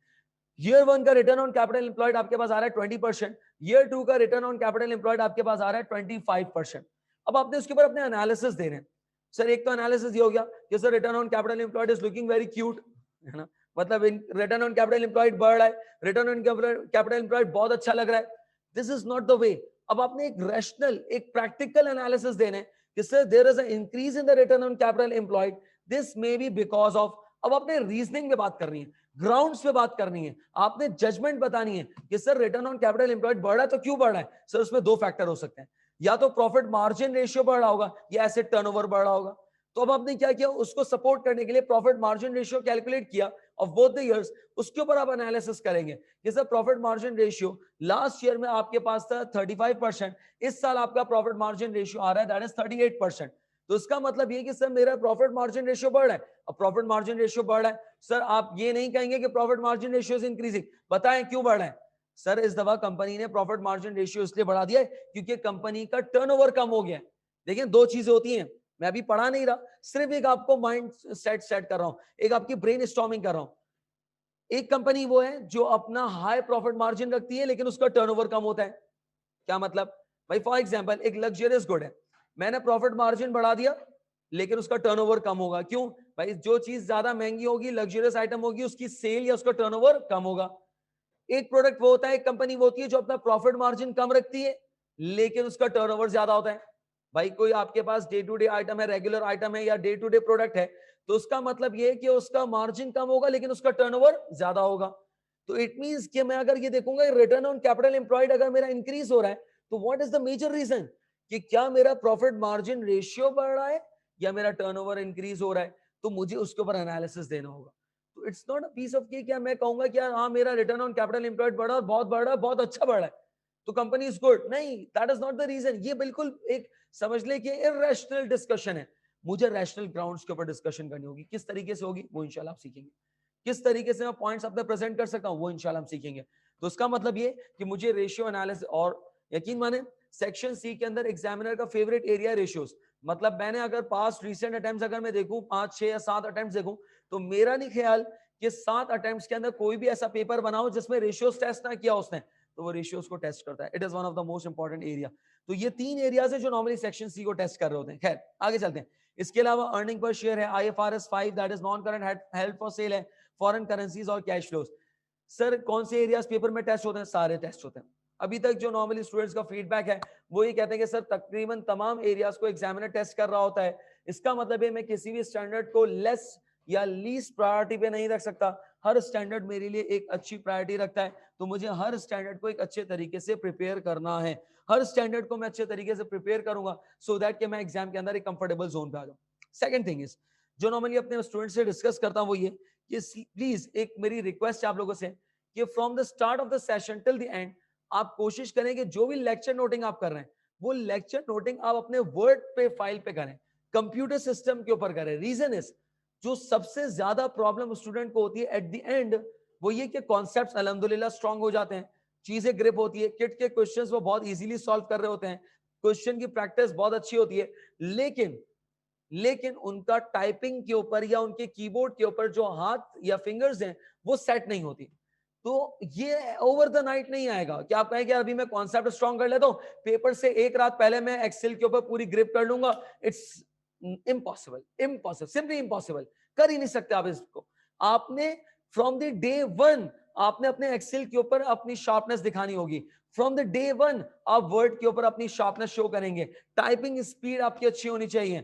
ईयर 1 का रिटर्न ऑन कैपिटल एम्प्लॉयड आपके पास आ रहा है 20%, ईयर 2 का रिटर्न ऑन कैपिटल एम्प्लॉयड आपके पास आ रहा है 25%। अब आपने उसके ऊपर अपने एनालिसिस दे रहे हैं। सर एक तो एनालिसिस ये हो गया कि sir return on capital employed is looking very cute, है ना, मतलब रिटर्न ऑन कैपिटल एम्प्लॉयड बढ़ रहा है, रिटर्न ऑन कैपिटल एम्प्लॉयड बहुत अच्छा लग रहा है। This is not the way. अब आपने एक रैशनल, एक प्रैक्टिकल एनालिसिस देने कि sir there is a increase in the return on capital employed, this may be because of. अब आपने रीजनिंग पे बात करनी है, ग्राउंड्स पे बात करनी है, आपने जजमेंट बतानी है कि sir return on capital employed बढ़ रहा है तो क्यों बढ़ रहा है। सर उसमें दो फैक्टर हो सकते हैं, या तो प्रॉफिट मार्जिन रेशियो बढ़ रहा होगा या एसेट टर्नओवर बढ़ रहा होगा। तो अब आपने क्या किया, उसको सपोर्ट करने के लिए प्रॉफिट मार्जिन रेशियो कैलकुलेट किया ऑफ बोथ द इयर्स, उसके ऊपर आप एनालिसिस करेंगे कि sir profit margin ratio last year में आपके पास था 35%, इस साल आपका प्रॉफिट मार्जिन रेशियो आ रहा है दैट इज 38%। तो इसका मतलब ये कि सर मेरा प्रॉफिट मार्जिन रेशियो बढ़ रहा है। अब प्रॉफिट मार्जिन रेशियो बढ़ रहा है, सर आप ये नहीं कहेंगे कि profit margin ratio is increasing, बताएं क्यों बढ़ रहा है। सर इस दफा कंपनी ने प्रॉफिट मार्जिन रेशियो इसलिए बढ़ा दिया है क्योंकि कंपनी का टर्नओवर कम हो गया है। देखिए दो चीजें होती हैं, मैं अभी पढ़ा नहीं रहा, सिर्फ एक आपको माइंड सेट कर रहा हूं, एक आपकी ब्रेन स्टॉर्मिंग कर रहा हूं। एक कंपनी वो है जो अपना हाई प्रॉफिट मार्जिन रखती है लेकिन उसका टर्नओवर कम होता है। क्या मतलब, भाई फॉर एग्जांपल एक लग्जरियस गुड है, मैंने प्रॉफिट मार्जिन बढ़ा दिया लेकिन उसका टर्नओवर कम होगा, क्यों भाई, जो चीज ज्यादा महंगी होगी, लग्जरियस आइटम होगी, उसकी सेल या उसका टर्नओवर कम होगा। एक प्रोडक्ट वो होता है, एक कंपनी वो होती है जो अपना प्रॉफिट मार्जिन कम रखती है लेकिन उसका टर्नओवर ज्यादा होता है। भाई कोई आपके पास डे टू डे आइटम है, रेगुलर आइटम है या डे टू डे प्रोडक्ट है, तो उसका मतलब ये है कि उसका मार्जिन कम होगा लेकिन उसका टर्नओवर ज्यादा होगा। तो इट मींस कि मैं अगर ये देखूंगा रिटर्न ऑन कैपिटल एम्प्लॉयड अगर मेरा इंक्रीज हो रहा है, तो what is the major reason, कि क्या मेरा प्रॉफिट मार्जिन रेशियो बढ़ रहा है या मेरा टर्नओवर इंक्रीज हो रहा है। तो मुझे उसके ऊपर एनालिसिस देना होगा। तो it's not a piece of cake, क्या मैं कहूंगा कि हाँ मेरा रिटर्न ऑन कैपिटल एम्प्लॉयड बढ़ा और बहुत बढ़ रहा है, बहुत अच्छा बढ़ा है, तो कंपनी इज गुड। नहीं, that is not the reason. ये बिल्कुल एक समझ ले कि इररेशनल डिस्कशन है। मुझे रैशनल ग्राउंड्स के ऊपर डिस्कशन करनी होगी। किस तरीके से होगी वो इंशाल्लाह आप सीखेंगे। किस तरीके से मैं पॉइंट्स अपने प्रेजेंट कर सकता हूं वो इंशाल्लाह हम सीखेंगे। तो उसका मतलब ये कि मुझे रेशियो एनालिसिस, और यकीन माने सेक्शन सी के अंदर एग्जामिनर का फेवरेट एरिया रेशियोज। मतलब मैंने अगर पास्ट रीसेंट अटेम्प्ट्स अगर मैं देखूं 5 6 या 7 अटेम्प्ट्स देखूं, तो मेरा नहीं ख्याल कि 7 अटेम्प्ट्स के अंदर कोई भी ऐसा पेपर बनाओ जिसमें रेशियोज टेस्ट ना किया उसने, तो वो रेशियोज को टेस्ट करता है। It is one of the most important area. तो ये 3 एरियाज है जो नॉर्मली सेक्शन सी को टेस्ट कर रहे होते हैं। खैर आगे चलते हैं। इसके अलावा अर्निंग पर शेयर है, IFRS 5 that is non current held for sale है, फॉरेन करेंसीज और कैश फ्लोज। सर कौन से एरियाज पेपर में टेस्ट होते हैं, सारे टेस्ट होते हैं। अभी तक जो नॉर्मली स्टूडेंट्स का फीडबैक है वो ये कहते हैं कि सर तकरीबन तमाम एरियाज को एग्जामिनर टेस्ट कर रहा होता है। इसका मतलब है मैं किसी भी स्टैंडर्ड को लेस या लीस्ट प्रायोरिटी पे नहीं रख सकता, हर स्टैंडर्ड मेरे लिए एक अच्छी प्रायोरिटी रखता है। तो मुझे हर स्टैंडर्ड को एक अच्छे तरीके से प्रिपेयर करना है, हर स्टैंडर्ड को मैं अच्छे तरीके से प्रिपेयर करूंगा सो दैट कि मैं एग्जाम के अंदर एक कंफर्टेबल जोन पे आ जाऊं। सेकंड थिंग इज, जो नॉर्मली अपने स्टूडेंट से डिस्कस करता हूं वो ये कि प्लीज एक मेरी रिक्वेस्ट है आप लोगों से कि from the start of the session till the end आप कोशिश करें कि जो भी लेक्चर नोटिंग आप कर रहे हैं वो लेक्चर नोटिंग आप अपने वर्ड पे फाइल पे करें, कंप्यूटर सिस्टम के ऊपर करें। रीजन इज, जो सबसे ज्यादा प्रॉब्लम स्टूडेंट को होती है एट द एंड वो ये कि कॉन्सेप्ट्स अल्हम्दुलिल्लाह स्ट्रांग हो जाते हैं, चीजें ग्रिप होती है, किट के क्वेश्चंस वो बहुत इजीली सॉल्व कर रहे होते हैं, क्वेश्चन की प्रैक्टिस बहुत अच्छी होती है, लेकिन उनका टाइपिंग के ऊपर या उनके कीबोर्ड के ऊपर जो हाथ या फिंगर्स हैं वो सेट नहीं होती। तो ये ओवर द नाइट नहीं आएगा कि आप कहें कि अभी मैं कॉन्सेप्ट स्ट्रांग कर लेता हूं, पेपर से एक रात पहले मैं एक्सेल के ऊपर पूरी ग्रिप कर लूंगा। It's impossible, impossible, simply impossible. कर ही नहीं सकते आप इसको। आपने फ्रॉम द डे वन आपने अपने एक्सेल के ऊपर अपनी शार्पनेस दिखानी होगी। फ्रॉम द डे वन आप वर्ड के ऊपर अपनी शार्पनेस शो करेंगे, टाइपिंग स्पीड आपकी अच्छी होनी चाहिए,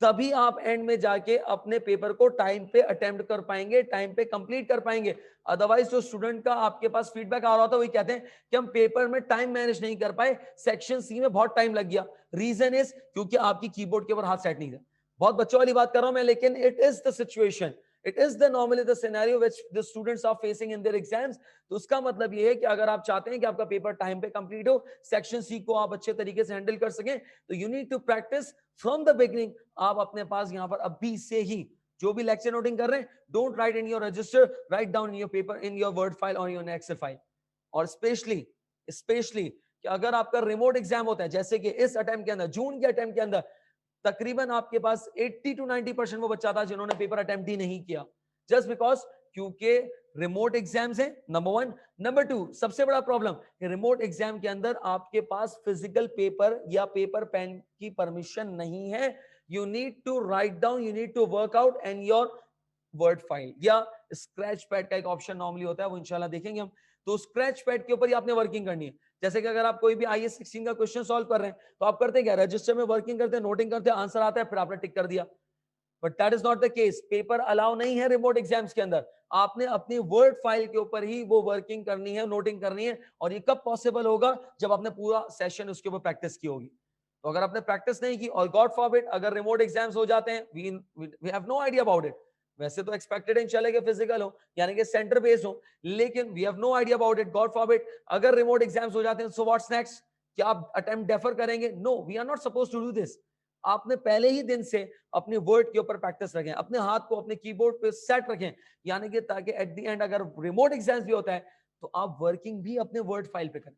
तभी आप एंड में जाके अपने पेपर को टाइम पे अटेम्प्ट कर पाएंगे, टाइम पे कंप्लीट कर पाएंगे। अदरवाइज जो स्टूडेंट का आपके पास फीडबैक आ रहा था वही कहते हैं कि हम पेपर में टाइम मैनेज नहीं कर पाए, सेक्शन सी में बहुत टाइम लग गया। रीजन इज क्योंकि आपकी कीबोर्ड के ऊपर हाथ सेट नहीं था। बहुत बच्चों वाली बात कर रहा हूं मैं, लेकिन it is the situation, it is the normally the scenario which the students are facing in their exams. तो उसका मतलब ये है कि अगर आप चाहते हैं कि आपका पेपर टाइम पे कंप्लीट हो, सेक्शन सी को आप अच्छे तरीके से हैंडल कर सकें, तो you need to practise from the beginning. आप अपने पास यहाँ पर अभी से ही जो भी लेक्चर नोटिंग कर रहे हैं, don't write in your register, write down in your paper, in your word file और योर एक्सेल फाइल। और स्पेशली कि अगर आपका रिमोट एग्जाम होता है, जैसे कि इस अटेम्प्ट के अंदर, जून के अटेम्प्ट के अंदर तकरीबन आपके पास 80 to 90% वो बच्चा था जिन्होंने पेपर अटेम्प्ट ही नहीं किया, जस्ट बिकॉज क्योंकि रिमोट एग्जाम्स है नंबर 1। नंबर 2 सबसे बड़ा प्रॉब्लम, रिमोट एग्जाम के अंदर आपके पास फिजिकल पेपर या पेपर पेन की परमिशन नहीं है। You need to write down, you need to work out and your word file, या स्क्रैच पैड का एक ऑप्शन नॉर्मली होता है, वो इंशाल्लाह देखेंगे हम। तो स्क्रैच पैड के ऊपर ही आपने वर्किंग करनी है। जैसे कि अगर आप कोई भी IAS 16 का क्वेश्चन सॉल्व कर रहे हैं तो आप करते क्या, रजिस्टर में वर्किंग करते हैं, नोटिंग करते हैं, आंसर आता है, फिर आपने टिक कर दिया। But that is not the case, paper allow नहीं है रिमोट एग्जाम्स के अंदर। आपने अपनी वर्ड फाइल के ऊपर ही वो वर्किंग करनी है, नोटिंग करनी है। और ये कब पॉसिबल होगा, जब आपने पूरा सेशन उसके ऊपर प्रैक्टिस की होगी। तो अगर आपने प्रैक्टिस नहीं की और गॉड फॉरबिड अगर रिमोट एग्जाम्स हो जाते हैं, we have no idea about it. वैसे तो एक्सपेक्टेड इंशाल्लाह कि फिजिकल हो, यानी कि सेंटर बेस्ड हो, लेकिन we have no idea about it. God forbid अगर रिमोट एग्जाम्स हो जाते हैं, सो व्हाट्स नेक्स्ट? क्या आप अटेम्प्ट डेफर करेंगे? No, we are not supposed to do this. आपने पहले ही दिन से अपने वर्ड के ऊपर प्रैक्टिस रखें, अपने हाथ को अपने कीबोर्ड पे सेट रखें, यानी कि ताकि एट द एंड अगर रिमोट एग्जाम्स भी होता है तो आप वर्किंग भी अपने वर्ड फाइल पे करें।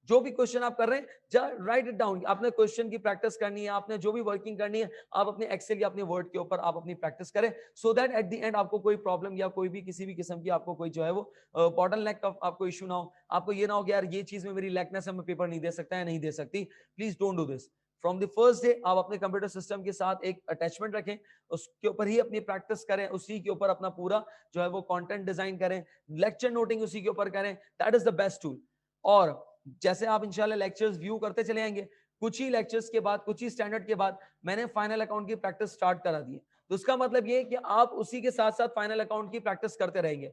जो भी क्वेश्चन आप कर रहे हैं राइट इट डाउन। आपने क्वेश्चन की प्रैक्टिस करनी है, आपने जो भी वर्किंग करनी है, आप अपने एक्सेल या अपने वर्ड के ऊपर आप अपनी प्रैक्टिस करें, so that at the and आपको कोई प्रॉब्लम या कोई भी किसी भी किस्म की आपको कोई जो है वो बॉटलनेक का आपको इशू ना हो। आपको ये ना हो कि यार ये चीज में मेरी लैकनेस है, मैं पेपर नहीं दे सकता है, नहीं दे सकती। Please don't do this. From the first day आप अपने कंप्यूटर सिस्टम के साथ एक अटैचमेंट रखें, उसके ऊपर ही अपनी प्रैक्टिस करें, उसी के ऊपर अपना पूरा जो है वो कंटेंट डिजाइन करें, लेक्चर नोटिंग उसी के ऊपर करें। That is the best tool. और जैसे आप इंशाल्लाह लेक्चर्स व्यू करते चले आएंगे, कुछ ही लेक्चर्स के बाद, कुछ ही स्टैंडर्ड के बाद मैंने फाइनल अकाउंट की प्रैक्टिस स्टार्ट करा दी है। तो उसका मतलब ये है कि आप उसी के साथ साथ फाइनल अकाउंट की प्रैक्टिस करते रहेंगे।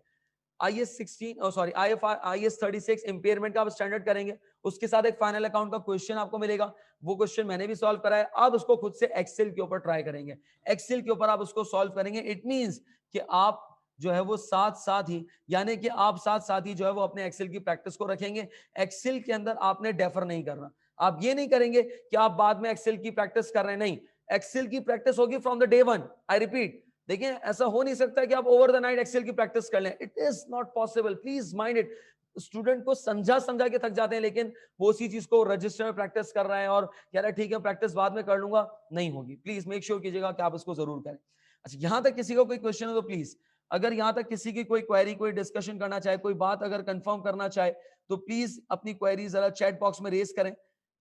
IAS 36 इंपेयरमेंट का आप स्टैंडर्ड करेंगे, उसके साथ एक फाइनल अकाउंट का क्वेश्चन आपको मिलेगा, वो क्वेश्चन मैंने भी सॉल्व करा है। आप उसको खुद से एक्सेल के ऊपर ट्राई करेंगे, एक्सेल के ऊपर आप उसको सॉल्व करेंगे। इट मींस कि आप जो है वो साथ साथ ही, यानी कि आप साथ साथ ही जो है वो अपने एक्सेल की प्रैक्टिस को रखेंगे। एक्सेल के अंदर आपने डेफर नहीं करना। आप ये नहीं करेंगे कि आप बाद में एक्सेल की प्रैक्टिस कर रहे हैं, नहीं, एक्सेल की प्रैक्टिस होगी from the day one. I repeat, देखिए ऐसा हो नहीं सकता कि आप ओवर द नाइट एक्सेल की प्रैक्टिस कर लें, it is not possible. Please mind it. Student को समझा समझा के थक जाते हैं, लेकिन वो उसी चीज को रजिस्टर में प्रैक्टिस कर रहा है और कह रहा है ठीक है प्रैक्टिस बाद में कर लूंगा, नहीं होगी। प्लीज मेक श्योर कीजिएगा कि आप इसको जरूर करें। अच्छा, यहां तक किसी को कोई क्वेश्चन हो तो प्लीज, अगर यहां तक किसी की कोई क्वेरी, कोई डिस्कशन करना चाहे, कोई बात अगर कंफर्म करना चाहे, तो प्लीज अपनी क्वेरी जरा चैट बॉक्स में रेज करें।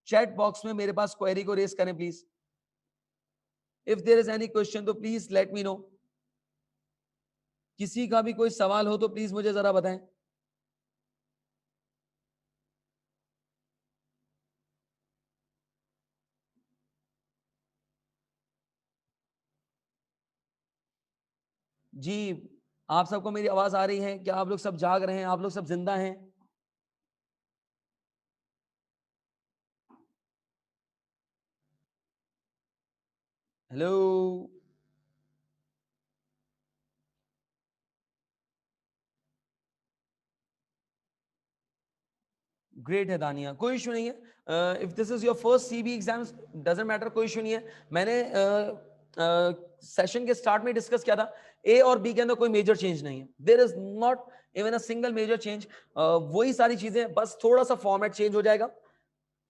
चैट बॉक्स में मेरे पास क्वेरी को रेज करें please. If there is any question तो प्लीज लेट मी नो। किसी का भी कोई सवाल हो तो प्लीज मुझे जरा बताएं। जी, आप सबको मेरी आवाज आ रही है? क्या आप लोग सब जाग रहे हैं? आप लोग सब जिंदा हैं? हेलो, ग्रेट है दानिया, कोई इशू नहीं है। If this is your first CB exams doesn't matter, कोई इशू नहीं है। मैंने सेशन के स्टार्ट में डिस्कस किया था, A और B के अंदर कोई मेजर चेंज नहीं है। There is not even a single major change. वही सारी चीजें, बस थोड़ा सा फॉर्मेट चेंज हो जाएगा,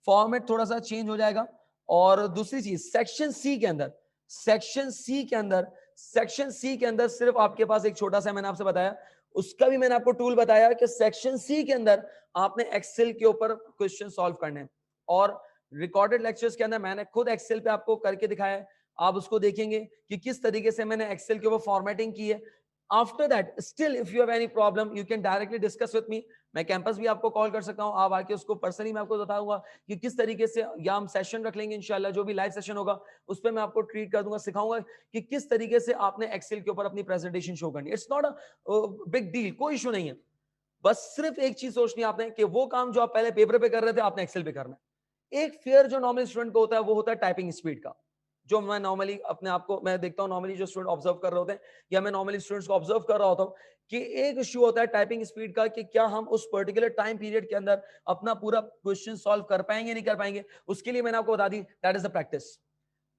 फॉर्मेट थोड़ा सा चेंज हो जाएगा। और दूसरी चीज, सेक्शन सी के अंदर, सेक्शन सी के अंदर, सेक्शन सी के अंदर सिर्फ आपके पास एक छोटा सा, मैंने आपसे बताया, उसका भी मैंने आपको टूल बताया कि सेक्शन सी के अंदर आपने एक्सेल के ऊपर क्वेश्चन सॉल्व करने हैं। और रिकॉर्डेड लेक्चर्स के अंदर मैंने खुद एक्सेल पे आपको करके दिखाया है, आप उसको देखेंगे कि किस तरीके से मैंने एक्सेल के ऊपर फॉर्मेटिंग की है। After that still if you have any problem you can directly discuss with me. मैं कैंपस भी आपको कॉल कर सकता हूं, आप आके उसको पर्सनली मैं आपको बताऊंगा कि किस तरीके से, या हम सेशन रख लेंगे इंशाल्लाह, जो भी लाइव सेशन होगा उस पर मैं आपको ट्रीट कर दूंगा, सिखाऊंगा कि किस तरीके से आपने एक्सेल के ऊपर अपनी प्रेजेंटेशन शो करनी है। It's not a big deal, कोई इशू नहीं है। बस सिर्फ एक चीज सोचनी है आपने कि वो काम जो आप पहले पेपर पे कर रहे थे आपने एक्सेल पे करना है। एक फेयर जो नॉर्मल स्टूडेंट को होता है वो होता है टाइपिंग स्पीड का, जो मैं नॉर्मली अपने आप को मैं देखता हूं, नॉर्मली जो स्टूडेंट ऑब्जर्व कर रहे होते हैं या मैं नॉर्मली स्टूडेंट्स को ऑब्जर्व कर रहा होता हूं, कि एक इश्यू होता है टाइपिंग स्पीड का, कि क्या हम उस पर्टिकुलर टाइम पीरियड के अंदर अपना पूरा क्वेश्चन सॉल्व कर पाएंगे नहीं कर पाएंगे। उसके लिए मैंने आपको बता दी, that is the practice.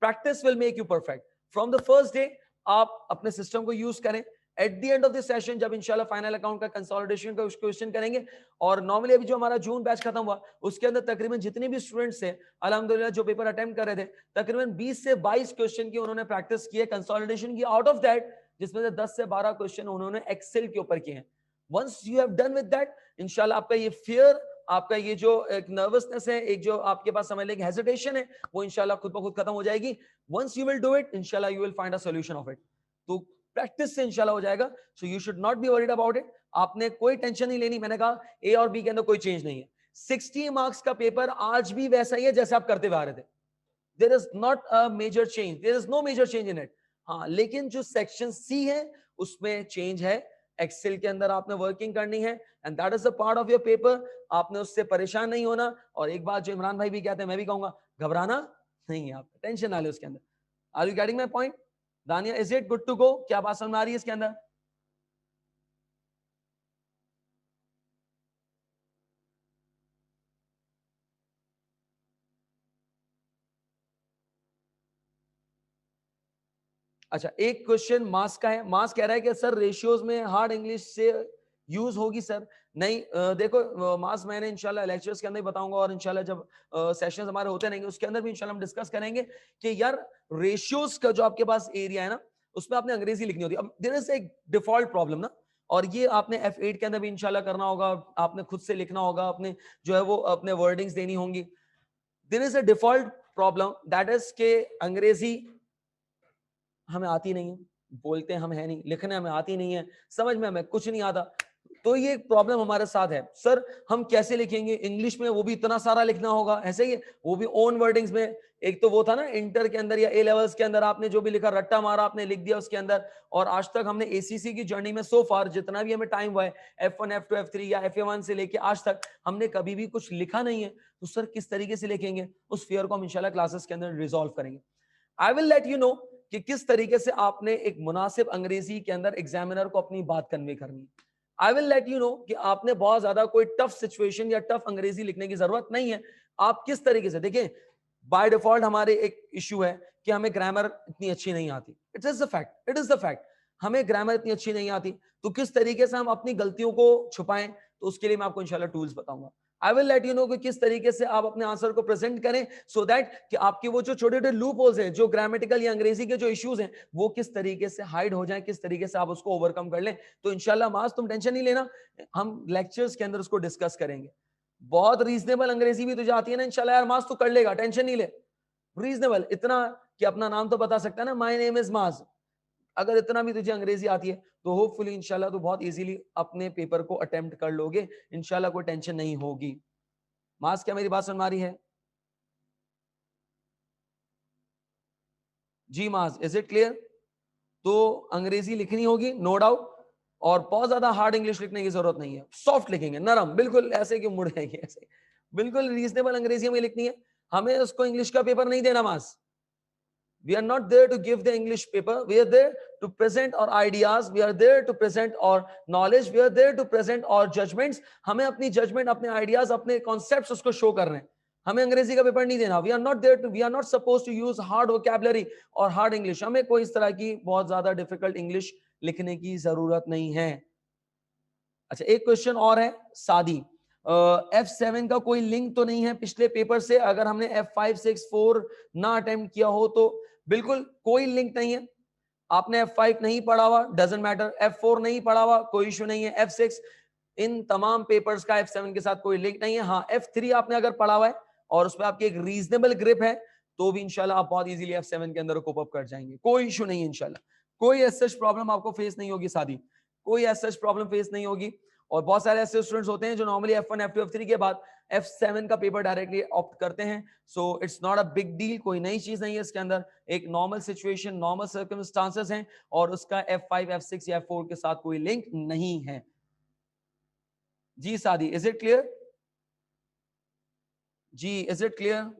Practice will make you perfect. From the first day आप अपने सिस्टम को यूज करें। At the end of the session जब इंशाल्लाह फाइनल अकाउंट का कंसोलिडेशन का क्वेश्चन करेंगे, और नॉर्मली अभी जो हमारा जून बैच खत्म हुआ उसके अंदर तकरीबन जितने भी स्टूडेंट्स थे अल्हम्दुलिल्लाह जो पेपर अटेम्प्ट कर रहे थे, तकरीबन 20 से 22 क्वेश्चन की उन्होंने प्रैक्टिस की है, कंसोलिडेशन की। आउट ऑफ दैट जिसमें से 10 से 12 क्वेश्चन उन्होंने एक्सेल के ऊपर किए हैं। Once you have done with that, इंशाल्लाह आपका ये फियर, आपका ये जो एक नर्वसनेस है, एक जो आपके पास समझ लें हेजिटेशन है, वो इंशाल्लाह खुद ब खुद खत्म हो जाएगी. Once you will do it, इंशाल्लाह you will find a solution of it. तो प्रैक्टिस से इंशाल्लाह हो जाएगा. So you should not be worried about it. आपने कोई टेंशन नहीं लेनी. मैंने कहा ए और बी के अंदर कोई चेंज नहीं है. 60 मार्क्स का पेपर आज भी वैसा ही है जैसे आप करते हुए आ रहे थे. There is not a major change, there is no major change in it. हाँ, लेकिन जो सेक्शन सी है उसमें चेंज है. एक्सेल के अंदर आपने वर्किंग करनी है and that is a part of your paper. आपने उससे परेशान नहीं होना. और एक बात जो इमरान भाई भी कहते हैं, मैं भी कहूंगा, घबराना नहीं है, आप टेंशन ना ले उसके अंदर. Are you getting my point? Dania, is it good to go? क्या बात समझ में आ रही है इसके अंदर? अच्छा, एक क्वेश्चन मास का है. मास कह रहा है कि सर रेशियोज में हार्ड इंग्लिश से यूज होगी सर? नहीं, देखो मास, मैंने इंशाल्लाह लेक्चर्स के अंदर ही बताऊंगा और इंशाल्लाह जब सेशंस हमारे होते रहेंगे उसके अंदर भी इंशाल्लाह हम डिस्कस करेंगे कि यार रेशियोज का जो आपके पास एरिया है ना, उसमें आपने अंग्रेजी लिखनी होती है. अब देयर इज एक डिफॉल्ट प्रॉब्लम ना, और ये आपने F8 के अंदर भी इंशाल्लाह करना होगा. आपने खुद से लिखना होगा, अपने जो है वो अपने वर्डिंग्स देनी होंगी. There is a default problem that is के अंग्रेजी हमें आती नहीं है. बोलते हम है नहीं, लिखने हमें आती नहीं है, समझ में हमें कुछ नहीं आता. तो ये प्रॉब्लम हमारे साथ है. सर हम कैसे लिखेंगे इंग्लिश में, वो भी इतना सारा लिखना होगा ऐसे ही, वो भी ओन वर्डिंग्स में. एक तो वो था ना इंटर के अंदर या ए लेवल्स के अंदर, आपने जो भी लिखा रट्टा मारा, आपने लिख दिया उसके अंदर. और आज तक हमने एसीसी की जर्नी में सो फार जितना भी हमें टाइम हुआ है, F1 F2 F3 या FA1 से लेके आज तक हमने कभी भी कुछ लिखा नहीं है. तो सर किस तरीके से लिखेंगे, उस फियर को हम इंशाल्लाह क्लासेस के अंदर रिजॉल्व करेंगे. I will let you know कि किस तरीके से आपने एक मुनासिब अंग्रेजी के अंदर एग्जामिनर को अपनी बात कन्वे करनी है. I will let you know कि आपने बहुत ज्यादा कोई टफ सिचुएशन या टफ अंग्रेजी लिखने की जरूरत नहीं है. आप किस तरीके से देखें, बाय डिफॉल्ट हमारे एक इशू है कि हमें ग्रामर इतनी अच्छी नहीं आती. It is the fact, it is the fact. हमें ग्रामर इतनी अच्छी नहीं आती. तो किस तरीके से हम अपनी गलतियों को छुपाएं, तो उसके लिए मैं आपको इंशाल्लाह टूल्स बताऊंगा. I will let you know कि किस तरीके से आप अपने आंसर को प्रेजेंट करें, सो दैट कि आपके वो जो छोटे छोटे लूप होल्स हैं, जो ग्रामेटिकल या अंग्रेजी के जो इश्यूज हैं, वो किस तरीके से हाइड हो जाए, किस तरीके से आप उसको ओवरकम कर लें. तो इंशाल्लाह मास तुम टेंशन नहीं लेना, हम लेक्चर्स के अंदर उसको डिस्कस करेंगे. बहुत रीजनेबल अंग्रेजी भी तुझे आती है ना इंशाल्लाह यार, मास तो कर लेगा, टेंशन नहीं ले. रीजनेबल इतना कि अपना नाम तो बता सकता है ना, माय नेम इज मास. अगर इतना भी तुझे अंग्रेजी आती है तो होपफुली इंशाल्लाह तो बहुत इजीली अपने पेपर को अटेम्प्ट कर लोगे. इंशाल्लाह कोई टेंशन नहीं होगी. मास, क्या मेरी बात सुन मारी है? जी मास, इज इट क्लियर? तो अंग्रेजी लिखनी होगी नो डाउट, और बहुत ज्यादा हार्ड इंग्लिश लिखने की जरूरत नहीं है. सॉफ्ट लिखेंगे, नरम, बिल्कुल ऐसे कि मुड़ जाएंगे ऐसे. बिल्कुल रीजनेबल अंग्रेजी में लिखनी है. हमें उसको इंग्लिश का पेपर नहीं देना मास. We are not there to give the English paper. We are there to present our ideas. We are there to present our knowledge. We are there to present our judgments. हमें अपनी judgment, अपने ideas, अपने concepts उसको show कर रहे हैं. हमें अंग्रेजी का पेपर नहीं देना. We are not there to, we are not supposed to use hard vocabulary or hard English. हमें कोई इस तरह की बहुत ज्यादा difficult English लिखने की जरूरत नहीं है. अच्छा, एक क्वेश्चन और है सादी. F7 का कोई लिंक तो नहीं है पिछले पेपर से? अगर हमने F5 6 4 ना अटेम्प्ट किया हो तो बिल्कुल कोई लिंक नहीं है. आपने F5 नहीं पढ़ा हुआ, डजंट मैटर. F4 नहीं पढ़ा हुआ, कोई इशू नहीं है. F6, इन तमाम पेपर्स का F7 के साथ कोई लिंक नहीं है. हाँ, F3 आपने अगर पढ़ा हुआ है और उसमें आपकी एक रीजनेबल ग्रिप है, तो भी इंशाल्लाह आप बहुत इजीली F7 के अंदर कोप अप कर जाएंगे. कोई इशू नहीं है इंशाल्लाह. कोई ऐसा प्रॉब्लम आपको फेस नहीं होगी सादी, कोई ऐसा प्रॉब्लम फेस नहीं होगी. और बहुत सारे ऐसे स्टूडेंट्स होते हैं जो नॉर्मली F1 F2 F3 के बाद F7 का पेपर डायरेक्टली ऑप्ट करते हैं. So it's not a big deal, कोई नई चीज नहीं है इसके अंदर. एक नॉर्मल सिचुएशन, नॉर्मल सर्कमस्टांसेस हैं, और उसका F5 F6 या F4 के साथ कोई लिंक नहीं है. जी सादी, इज इट क्लियर? जी, इज इट क्लियर?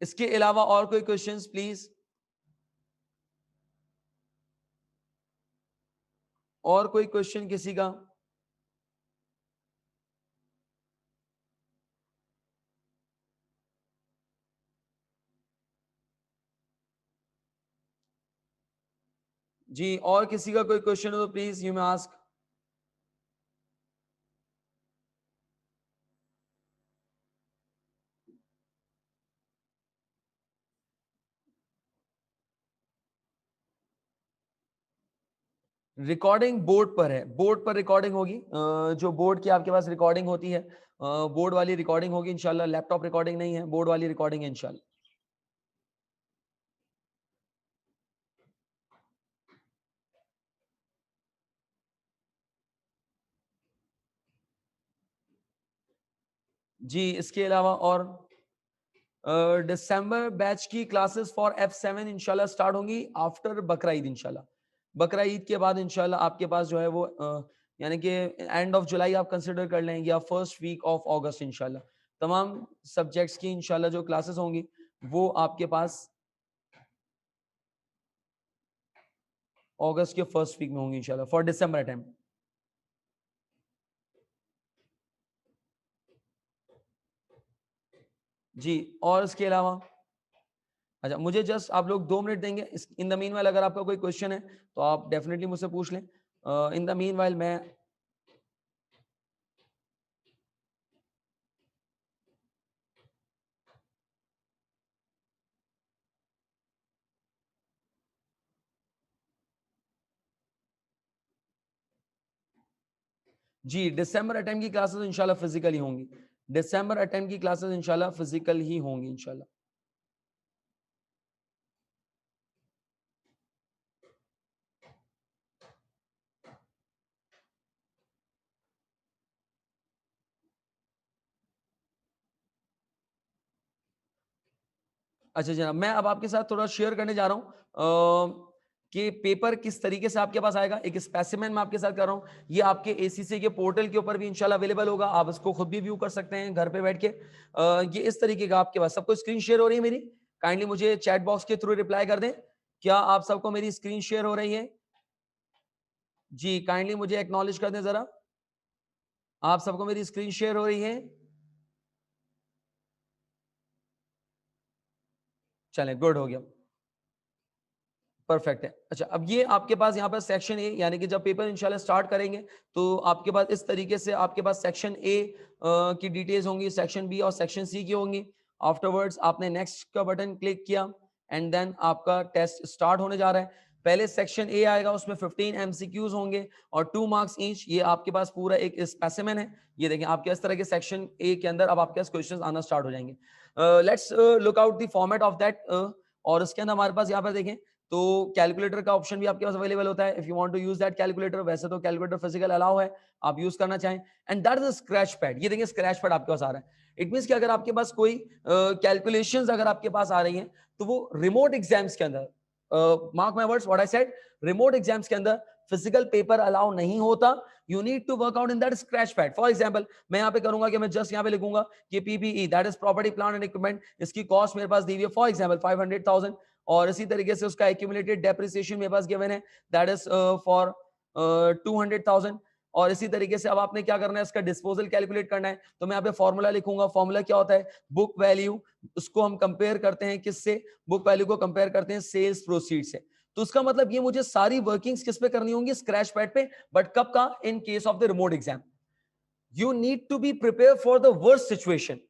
इसके अलावा और कोई क्वेश्चंस प्लीज? और कोई क्वेश्चन किसी का? जी, और किसी का कोई क्वेश्चन हो तो please you may ask. Recording board पर है, बोर्ड पर रिकॉर्डिंग होगी। जो बोर्ड की आपके पास रिकॉर्डिंग होती है, बोर्ड वाली रिकॉर्डिंग होगी इंशाल्लाह। लैपटॉप रिकॉर्डिंग नहीं है, बोर्ड वाली रिकॉर्डिंग है इंशाल्लाह। जी, इसके अलावा और दिसंबर बैच की क्लासेस फॉर F7 इंशाल्लाह स्टार्ट होंगी आफ्टर बकरा ईद इंशाल्लाह। बकरा ईद के बाद इंशाल्लाह आपके पास जो है वो यानी कि एंड ऑफ जुलाई आप कंसिडर कर लें या फर्स्ट वीक ऑफ अगस्त इंशाल्लाह तमाम सब्जेक्ट्स की इंशाल्लाह जो क्लासेस होंगी वो आपके पास अगस्त के फर्स्ट वीक में होंगी इंशाल्लाह फॉर दिसंबर अटेम्प्ट। जी, और इसके अलावा अच्छा, मुझे जस्ट आप लोग 2 मिनट देंगे। इन द मीनवाइल अगर आपका कोई क्वेश्चन है तो आप डेफिनेटली मुझसे पूछ लें। इन द मीनवाइल मैं जी, दिसंबर अटेम्प्ट की क्लासेस इंशाल्लाह फिजिकल ही होंगी। दिसंबर अटेम्प्ट की क्लासेस इंशाल्लाह फिजिकल ही होंगी इंशाल्लाह। अच्छा जनाब, मैं अब आपके साथ थोड़ा शेयर करने जा रहा हूँ कि पेपर किस तरीके से आपके पास आएगा। एक स्पेसिमेन मैं आपके साथ कर रहा हूँ, ये आपके एसीसी के पोर्टल के ऊपर भी इंशाल्लाह अवेलेबल होगा। आप इसको खुद भी व्यू कर सकते हैं घर पे बैठ के। ये इस तरीके का आपके पास सबको स्क्रीन शेयर हो रही है मेरी? काइंडली मुझे चैट बॉक्स के थ्रू रिप्लाई कर दें। क्या आप सबको मेरी स्क्रीन शेयर हो रही है? जी, काइंडली मुझे एक्नॉलेज कर दें जरा। आप सबको मेरी स्क्रीन शेयर हो रही है? चलें, गुड हो गया। परफेक्ट है। अच्छा, अब ये आपके पास यहाँ पर सेक्शन ए यानी कि जब पेपर इंशाल्लाह स्टार्ट करेंगे तो आपके पास इस तरीके से आपके पास सेक्शन ए की डिटेल्स होंगी, सेक्शन बी और सेक्शन सी की होंगी। आफ्टरवर्ड्स आपने नेक्स्ट का बटन क्लिक किया एंड देन आपका टेस्ट स्टार्ट होने जा रहा है। पहले सेक्शन ए आएगा, उसमें 15 एमसीक्यूज होंगे और 2 मार्क्स ईच। ये आपके पास पूरा एक स्पेसिमेन है। ये देखें आपके इस तरह के सेक्शन ए के अंदर अब आपके पास क्वेश्चंस आना स्टार्ट हो जाएंगे। Let's look out the format of that. और इसके अंदर हमारे पास यहाँ पर देखें तो कैलकुलेटर का ऑप्शन भी आपके पास अवेलेबल होता है। If you want to use that calculator, वैसे तो कैलकुलेटर फिजिकल अलाउ है, आप यूज करना चाहें। And that is scratch pad. ये देखिए स्क्रैच पैड आपके पास आ रहा है। इट मींस कि अगर आपके पास कोई कैलकुलेशंस अगर आपके पास आ रही हैं तो वो रिमोट एग्जाम्स के अंदर, mark my words what I said, remote exams के अंदर फिजिकल पेपर अलाउ नहीं होता। You need to work out in that scratch pad. For example मैं यहाँ पे करूंगा कि मैं जस्ट यहाँ पे लिखूंगा कि PPE that is property plant and equipment, इसकी कॉस्ट मेरे पास दी हुई है फॉर एग्जांपल 500,000 और इसी तरीके से उसका एक्यूमुलेटेड डेप्रिसिएशन मेरे पास गिवन है दैट इज फॉर 200,000। और इसी तरीके से अब आपने क्या करना है, इसका डिस्पोजल कैलकुलेट करना है। तो मैं यहाँ पे फॉर्मूला लिखूंगा। फॉर्मूला क्या होता है? बुक वैल्यू, उसको हम कंपेयर करते हैं किससे? बुक वैल्यू को कंपेयर करते हैं सेल्स प्रोसीड से। तो उसका मतलब ये मुझे सारी वर्किंग्स किस पे करनी होंगी? स्क्रैच पैड पे। बट कब का? In case of the remote exam. You need to be prepare for the worst situation.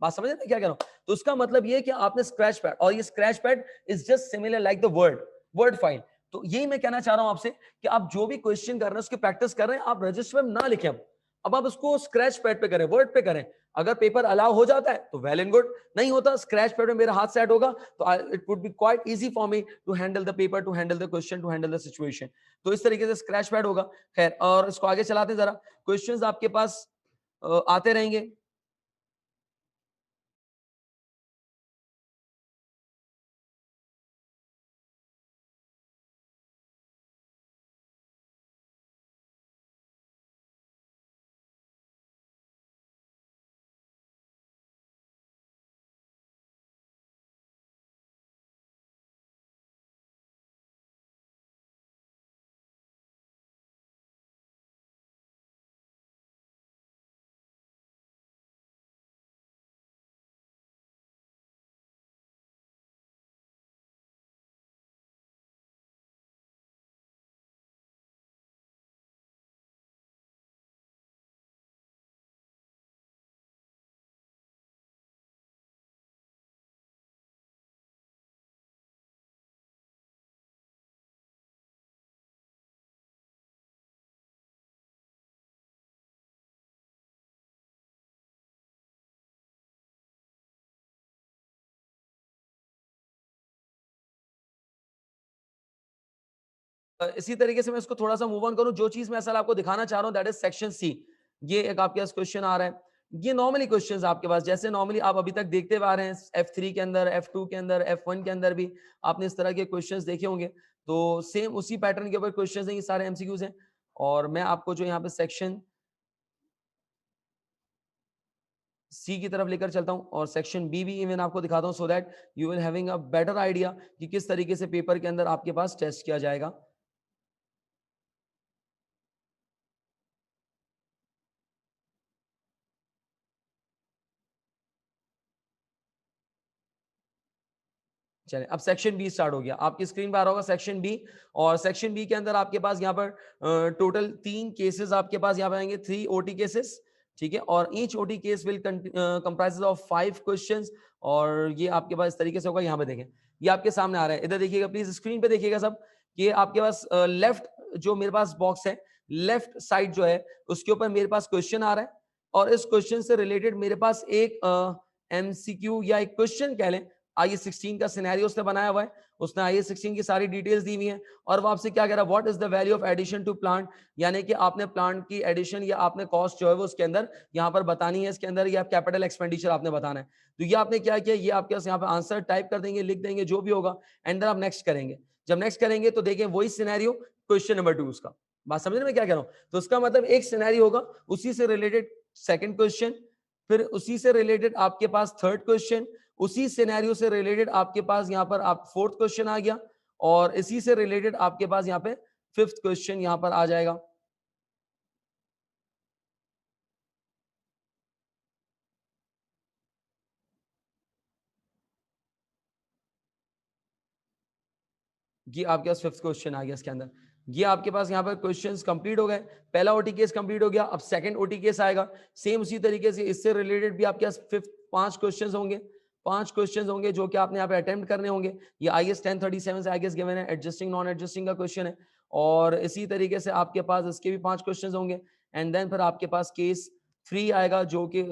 बात समझ रहे हैं क्या कह रहा हूं? तो उसका मतलब ये है कि आपने स्क्रैच पैड, और ये scratch pad is just similar like the word word file. तो यही मैं कहना चाह रहा हूं आपसे कि आप जो भी क्वेश्चन कर रहे हैं उसकी प्रैक्टिस कर रहे हैं, आप रजिस्टर में ना लिखें। अब आप उसको स्क्रैच पैड पे करें, वर्ड पे करें। अगर पेपर अलाउ हो जाता है तो वेल एंड गुड, नहीं होता स्क्रैच पैड में मेरा हाथ सेट होगा तो it would be quite easy for me to handle the paper, to handle the question, to handle the situation. तो इस तरीके से स्क्रैच पैड होगा। खैर, और इसको आगे चलाते हैं जरा। क्वेश्चंस आपके पास आते रहेंगे। इसी तरीके से मैं इसको थोड़ा सा मूव ऑन करूं, जो चीज मैं असल आपको दिखाना चाह रहा हूं दैट इज सेक्शन सी। ये एक आपके पास क्वेश्चन आ रहा है, ये नॉर्मली क्वेश्चंस आपके पास जैसे नॉर्मली आप अभी तक देखते हुए आ रहे हैं F3 के अंदर, F2 के अंदर, F1 के अंदर भी आपने इस तरह के क्वेश्चंस देखे होंगे। तो सेम उसी पैटर्न के ऊपर क्वेश्चंस हैं, ये सारे एमसीक्यूज हैं। और मैं आपको जो यहाँ पे सेक्शन सी की तरफ लेकर चलता हूं और सेक्शन बी भी इवन आपको दिखाता हूं, so that you will having a better idea कि किस तरीके से पेपर के अंदर आपके पास टेस्ट किया जाएगा। चलिए अब सेक्शन बी स्टार्ट हो गया, आपकी स्क्रीन पर आ रहा होगा सेक्शन बी। और सेक्शन बी के अंदर आपके पास यहाँ पर टोटल 3 केसेस आपके पास यहाँ पे आएंगे, 3 ओटी केसेस, ठीक है। और each OT case will comprises of 5 questions. और ये आपके पास इस तरीके से होगा, यहाँ पे देखें ये आपके सामने आ रहा है, इधर देखिएगा प्लीज, स्क्रीन पे देखिएगा सब। ये आपके पास लेफ्ट जो मेरे पास बॉक्स है, लेफ्ट साइड जो है उसके ऊपर मेरे पास क्वेश्चन आ रहा है। और इस क्वेश्चन से रिलेटेड मेरे पास एक एमसीक्यू या एक क्वेश्चन कह लें, IS16 का सिनेरियो उसने बनाया हुआ है, उसने IS16 की सारी डिटेल्स दी हुई हैं। और वो आपसे क्या कह रहा है, what is the value of addition to plant, यानी कि आपने प्लांट की एडिशन या आपने कॉस्ट जो है वो उसके अंदर यहाँ पर बतानी है, इसके अंदर या कैपिटल एक्सपेंडिचर आपने बताना है। तो ये आपने क्या किया, ये आपके पास यहाँ पे आंसर टाइप कर देंगे, लिख देंगे जो भी होगा, एंड देन आप नेक्स्ट करेंगे। जब नेक्स्ट करेंगे तो देखें वही सिनेरियो क्वेश्चन नंबर 2 उसका, बात समझ रहे मैं क्या कह रहा हूँ। तो उसका मतलब एक सिनेरियो होगा, उसी से रिलेटेड सेकंड क्वेश्चन, फिर उसी से रिलेटेड आपके पास थर्ड क्वेश्चन, उसी सिनेरियो से रिलेटेड आपके पास यहाँ पर आप फोर्थ क्वेश्चन आ गया, और इसी से रिलेटेड आपके पास यहाँ पे फिफ्थ क्वेश्चन यहाँ पर आ जाएगा। ये आपके पास फिफ्थ क्वेश्चन आ गया इसके अंदर। ये आपके पास यहाँ पर क्वेश्चंस कंप्लीट हो गए, पहला ओटी केस कंप्लीट हो गया, अब सेकंड ओटी केस आएगा। सेम उसी तरीके से इससे रिलेटेड भी आपके पास फिफ्थ 5 क्वेश्चंस होंगे, 5 क्वेश्चंस होंगे जो कि आपने यहाँ पे अटेम्प्ट करने होंगे। ये IS 1037 से आई गेस गिवन है, एडजस्टिंग नॉन एडजस्टिंग का क्वेश्चन है। और इसी तरीके से आपके पास इसके भी 5 क्वेश्चंस होंगे, एंड देन फिर आपके पास केस 3 आएगा जो कि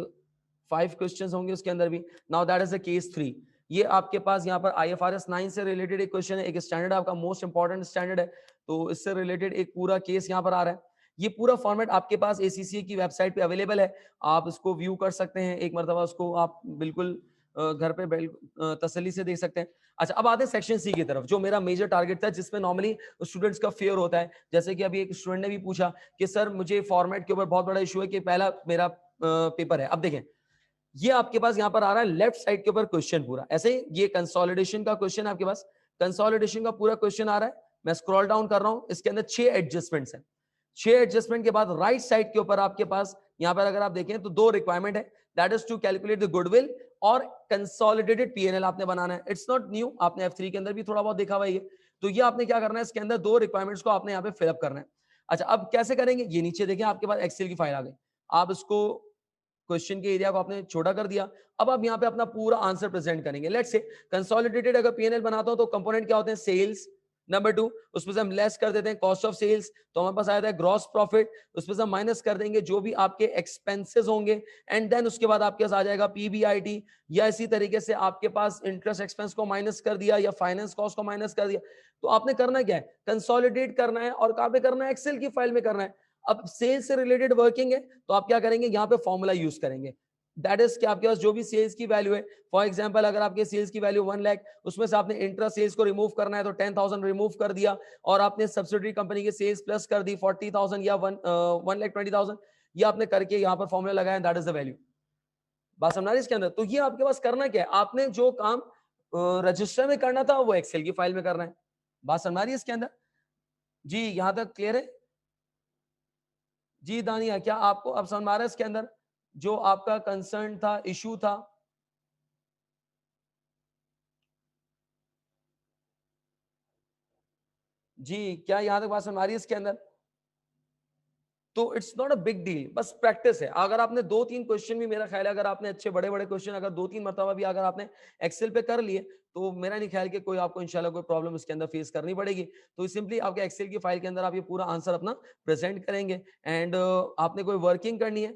5 क्वेश्चंस होंगे उसके अंदर भी। Now that is the case 3। ये आपके पास यहाँ पर IFRS 9 से रिलेटेड एक क्वेश्चन है, एक स्टैंडर्ड आपका मोस्ट इंपॉर्टेंट स्टैंडर्ड है, तो इससे रिलेटेड एक पूरा केस यहाँ पर आ रहा है। ये पूरा फॉर्मेट आपके पास ACCA की वेबसाइट पे अवेलेबल है, आप इसको व्यू कर सकते हैं, एक मरतबा उसको आप बिल्कुल घर पे तसल्ली से देख सकते हैं। अच्छा अब आते हैं सेक्शन सी की तरफ, जो मेरा मेजर टारगेट था, जिसमें नॉर्मली स्टूडेंट्स का फेयर होता है। जैसे कि अभी एक स्टूडेंट ने भी पूछा कि सर मुझे फॉर्मेट के ऊपर बहुत बड़ा इशू है कि पहला मेरा पेपर है। अब देखें ये आपके पास यहां पर आ रहा है लेफ्ट साइड के ऊपर क्वेश्चन पूरा ऐसे ही, ये कंसोलिडेशन का क्वेश्चन आपके पास, कंसोलिडेशन का पूरा क्वेश्चन आ रहा है। मैं स्क्रॉल डाउन कर रहा हूं, इसके अंदर 6 एडजस्टमेंट्स हैं। 6 एडजस्टमेंट के बाद राइट साइड के ऊपर आपके पास यहां पर अगर आप देखें तो 2 रिक्वायरमेंट है, that is to calculate the goodwill और कंसोलिडेटेड पीएनएल आपने बनाना है। इट्स नॉट न्यू, आपने F3 के अंदर भी थोड़ा बहुत देखा हुआ है ये। तो ये आपने क्या करना है, इसके अंदर 2 रिक्वायरमेंट्स को आपने यहाँ पे फिलअप करना है। अच्छा अब कैसे करेंगे, ये नीचे देखें आपके पास एक्सेल की फाइल आ गई, आप इसको क्वेश्चन के एरिया को आपने छोटा कर दिया। अब आप यहाँ पे अपना पूरा आंसर प्रेजेंट करेंगे। लेट्स से कंसोलिडेटेड अगर पीएनएल बनाता हूं तो कंपोनेंट क्या होते हैं, सेल्स, नंबर 2 उसमें से हम लेस कर देते हैं कॉस्ट ऑफ सेल्स, तो हमारे पास आया था ग्रॉस प्रॉफिट, उसमें से हम माइनस कर देंगे जो भी आपके एक्सपेंसेस होंगे, एंड देन उसके बाद आपके पास आ जाएगा पीबीआईटी, या इसी तरीके से आपके पास इंटरेस्ट एक्सपेंस को माइनस कर दिया या फाइनेंस कॉस्ट को माइनस कर दिया। तो आपने करना क्या है, कंसोलिडेट करना है, और कहां पे करना है, एक्सेल की फाइल में करना है। अब सेल्स से रिलेटेड वर्किंग है तो आप क्या करेंगे, यहाँ पे फॉर्मूला यूज करेंगे, दैट इज कि आपके पास जो भी सेल्स की वैल्यू है, फॉर एग्जांपल अगर आपके सेल्स की वैल्यू 1 लाख, उसमें से आपने इंट्रा सेल्स को रिमूव करना है तो 10,000 रिमूव कर दिया, और आपने सब्सिडरी कंपनी के सेल्स प्लस कर दी 40,000 या 1,20,000, ये आपने करके यहाँ पर फॉर्मूला लगाया, दैट इज द वैल्यू। बात समझ रही इसके अंदर। तो ये आपके पास करना क्या है, आपने जो काम रजिस्टर में करना था वो एक्सेल की फाइल में करना है। बात समझ रही है इसके अंदर, जी यहां तक क्लियर है। जी दानिया, क्या आपको अब समझ आ रहा है इसके अंदर जो आपका कंसर्न था, इशू था। जी क्या यहां तक बात समझ आ रही है इसके अंदर। तो it's not a big deal, बस प्रैक्टिस है। अगर आपने 2-3 क्वेश्चन भी, मेरा ख्याल है अगर आपने अच्छे बड़े बड़े क्वेश्चन अगर 2-3 मरतबा भी अगर आपने एक्सेल पे कर लिए, तो मेरा नहीं ख्याल कि कोई आपको इंशाल्लाह कोई प्रॉब्लम इसके अंदर फेस करनी पड़ेगी। तो सिंपली आपके एक्सेल की फाइल के अंदर आप ये पूरा आंसर अपना प्रेजेंट करेंगे, एंड आपने कोई वर्किंग करनी है।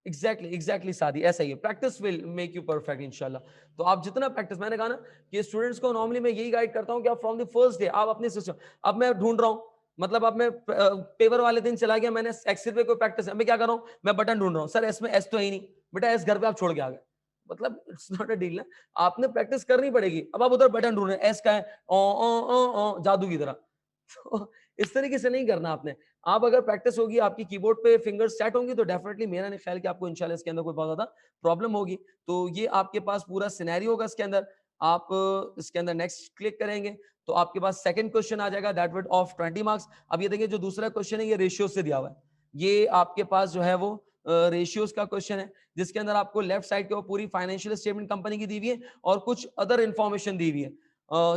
एग्जैक्टली सादी, ऐसा ही है, practice will make you perfect इंशाल्लाह। तो आप जितना प्रैक्टिस, मैंने कहा ना कि स्टूडेंट्स को नॉर्मली मैं यही गाइड करता हूँ कि आप फ्रॉम द फर्स्ट डे आप अपने सिस्टम, अब मैं ढूंढ रहा हूँ, मतलब अब मैं पेपर वाले दिन चला गया, मैंने एक्सेल पे कोई प्रैक्टिस है, मैं क्या कर रहा हूँ, मैं बटन ढूंढ रहा हूँ, सर इसमें एस तो है ही नहीं, बेटा एस घर पे आप छोड़ के आ गए, मतलब इट्स नॉट अ डील ना, आपने प्रैक्टिस करनी पड़ेगी। अब आप उधर बटन ढूंढ रहे हैं, एस का है जादू की तरह। तो इस तरीके से नहीं करना आपने। आप अगर प्रैक्टिस होगी, आपकी कीबोर्ड पे फिंगर्स सेट होंगी, तो डेफिनेटली मेरा नहीं ख्याल कि आपको इंशाल्लाह इसके अंदर कोई बहुत ज्यादा प्रॉब्लम होगी। तो ये आपके पास पूरा सिनेरियो होगा इसके अंदर। आप इसके अंदर नेक्स्ट क्लिक करेंगे तो आपके पास सेकंड क्वेश्चन आ जाएगा, दैट विल ऑफ 20 मार्क्स। अब ये देखिए जो दूसरा क्वेश्चन है ये रेशियो से दिया हुआ है, ये आपके पास जो है वो रेशियोज का क्वेश्चन है, जिसके अंदर आपको लेफ्ट साइड के वो पूरी फाइनेंशियल स्टेटमेंट कंपनी की दी हुई है और कुछ अदर इंफॉर्मेशन दी हुई है,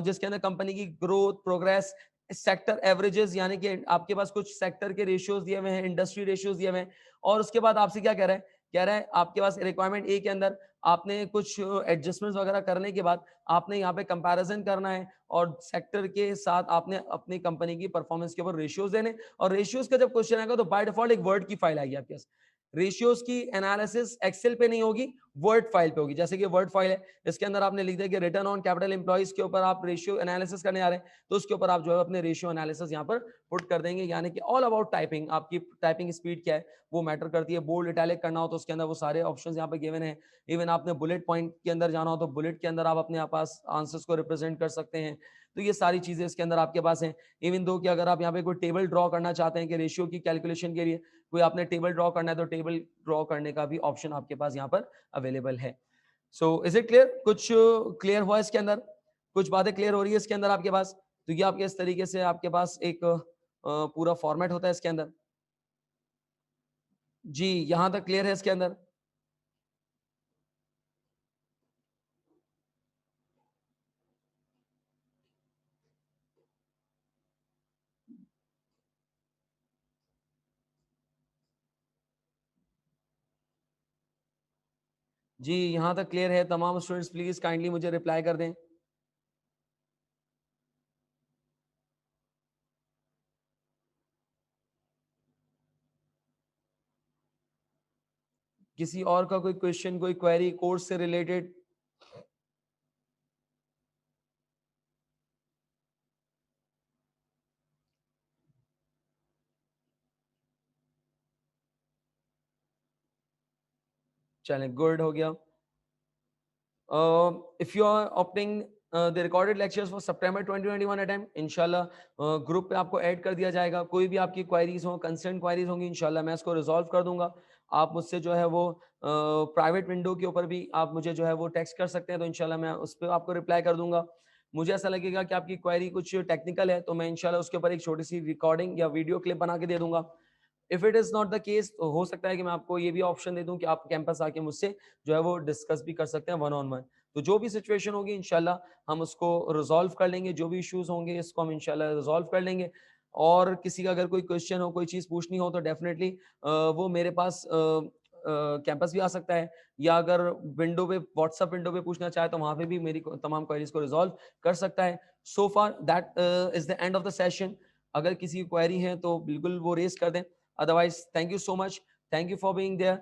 जिसके अंदर कंपनी की ग्रोथ, प्रोग्रेस, सेक्टर एवरेजेस, यानी कि आपके पास कुछ सेक्टर के रेशियोज दिए हुए हैं, इंडस्ट्री रेशियोज दिए हुए हैं। और उसके बाद आपसे क्या कह रहा है, कह रहा है आपके पास रिक्वायरमेंट ए के अंदर आपने कुछ एडजस्टमेंट्स वगैरह करने के बाद आपने यहाँ पे कंपैरिजन करना है और सेक्टर के साथ आपने अपनी कंपनी की परफॉर्मेंस के ऊपर रेशियोज देने। और रेशियोज का जब क्वेश्चन आएगा तो बाय डिफॉल्ट एक वर्ड की फाइल आएगी आपके पास। रेशियोज की एनालिसिस एक्सेल पे नहीं होगी, वर्ड फाइल पे होगी। जैसे कि वर्ड फाइल है, इसके अंदर आपने लिख दिया कि रिटर्न ऑन कैपिटल एम्प्लॉइज के ऊपर आप रेशियो एनालिसिस करने आ रहे हैं, तो उसके ऊपर आप जो है अपने रेशियो एनालिसिस यहाँ पर पुट कर देंगे। यानी कि ऑल अबाउट टाइपिंग, आपकी टाइपिंग स्पीड क्या है वो मैटर करती है। बोल्ड इटैलिक करना हो तो उसके अंदर वो सारे ऑप्शंस यहाँ पे गिवन है। इवन आपने बुलेट पॉइंट के अंदर जाना हो तो बुलेट के अंदर आप अपने पास आंसर्स को रिप्रेजेंट कर सकते हैं। तो ये सारी चीजें इसके अंदर आपके पास हैं। इवन दो कि अगर आप यहाँ पे कोई टेबल ड्रॉ करना चाहते हैं कि रेशियो की कैलकुलेशन के लिए कोई आपने टेबल ड्रॉ करना है, तो टेबल ड्रॉ करने का भी ऑप्शन आपके पास यहाँ पर अवेलेबल है। So is it clear? कुछ क्लियर हुआ इसके अंदर? कुछ बातें क्लियर हो रही है इसके अंदर आपके पास? तो ये आपके इस तरीके से आपके पास एक पूरा फॉर्मेट होता है इसके अंदर। जी, यहां तक क्लियर है इसके अंदर? जी, यहां तक क्लियर है। तमाम स्टूडेंट्स प्लीज काइंडली मुझे रिप्लाई कर दें। किसी और का कोई क्वेश्चन, कोई क्वेरी कोर्स से रिलेटेड? चलें, गुड हो गया। If you are opting the recorded lectures for September 2021 attempt, इंशाल्लाह ग्रुप पे आपको ऐड कर दिया जाएगा। कोई भी आपकी क्वायरीज हो, कंसर्न क्वायरीज होंगी, इंशाल्लाह मैं इसको रिजॉल्व कर दूंगा। आप मुझसे जो है वो प्राइवेट विंडो के ऊपर भी आप मुझे जो है वो टेक्स्ट कर सकते हैं, तो इंशाल्लाह मैं उस पर आपको रिप्लाई कर दूंगा। मुझे ऐसा लगेगा कि आपकी क्वायरी कुछ टेक्निकल है तो मैं इंशाल्लाह उसके ऊपर एक छोटी सी रिकॉर्डिंग या वीडियो क्लिप बना के दे दूंगा। If it is not the case, तो हो सकता है कि मैं आपको ये भी ऑप्शन दे दूं कि आप कैंपस आके मुझसे जो है वो डिस्कस भी कर सकते हैं वन ऑन वन। तो जो भी सिचुएशन होगी इंशाल्लाह हम उसको रिजॉल्व कर लेंगे। जो भी इश्यूज होंगे इसको हम इंशाल्लाह रिजॉल्व कर लेंगे। और किसी का अगर कोई क्वेश्चन हो, कोई चीज़ पूछनी हो, तो डेफिनेटली वो मेरे पास कैंपस भी आ सकता है, या अगर विंडो पे, व्हाट्सएप विंडो पे पूछना चाहे तो वहाँ पे भी मेरी तमाम क्वेरीज को रिजॉल्व कर सकता है। So far that is the end of the session. अगर किसी की क्वेरी है तो बिल्कुल वो रेज कर दें। Otherwise thank you so much, thank you for being there.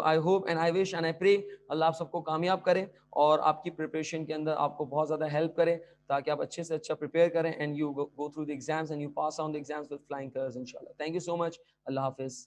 I hope and I wish and I pray Allah आप सबको कामयाब करे और आपकी प्रिपरेशन के अंदर आपको बहुत ज़्यादा हेल्प करे, ताकि आप अच्छे से अच्छा प्रिपेयर करें and you go through the exams and you pass on the exams with flying colours इंशाल्लाह। Thank you so much. अल्लाह हाफिज़।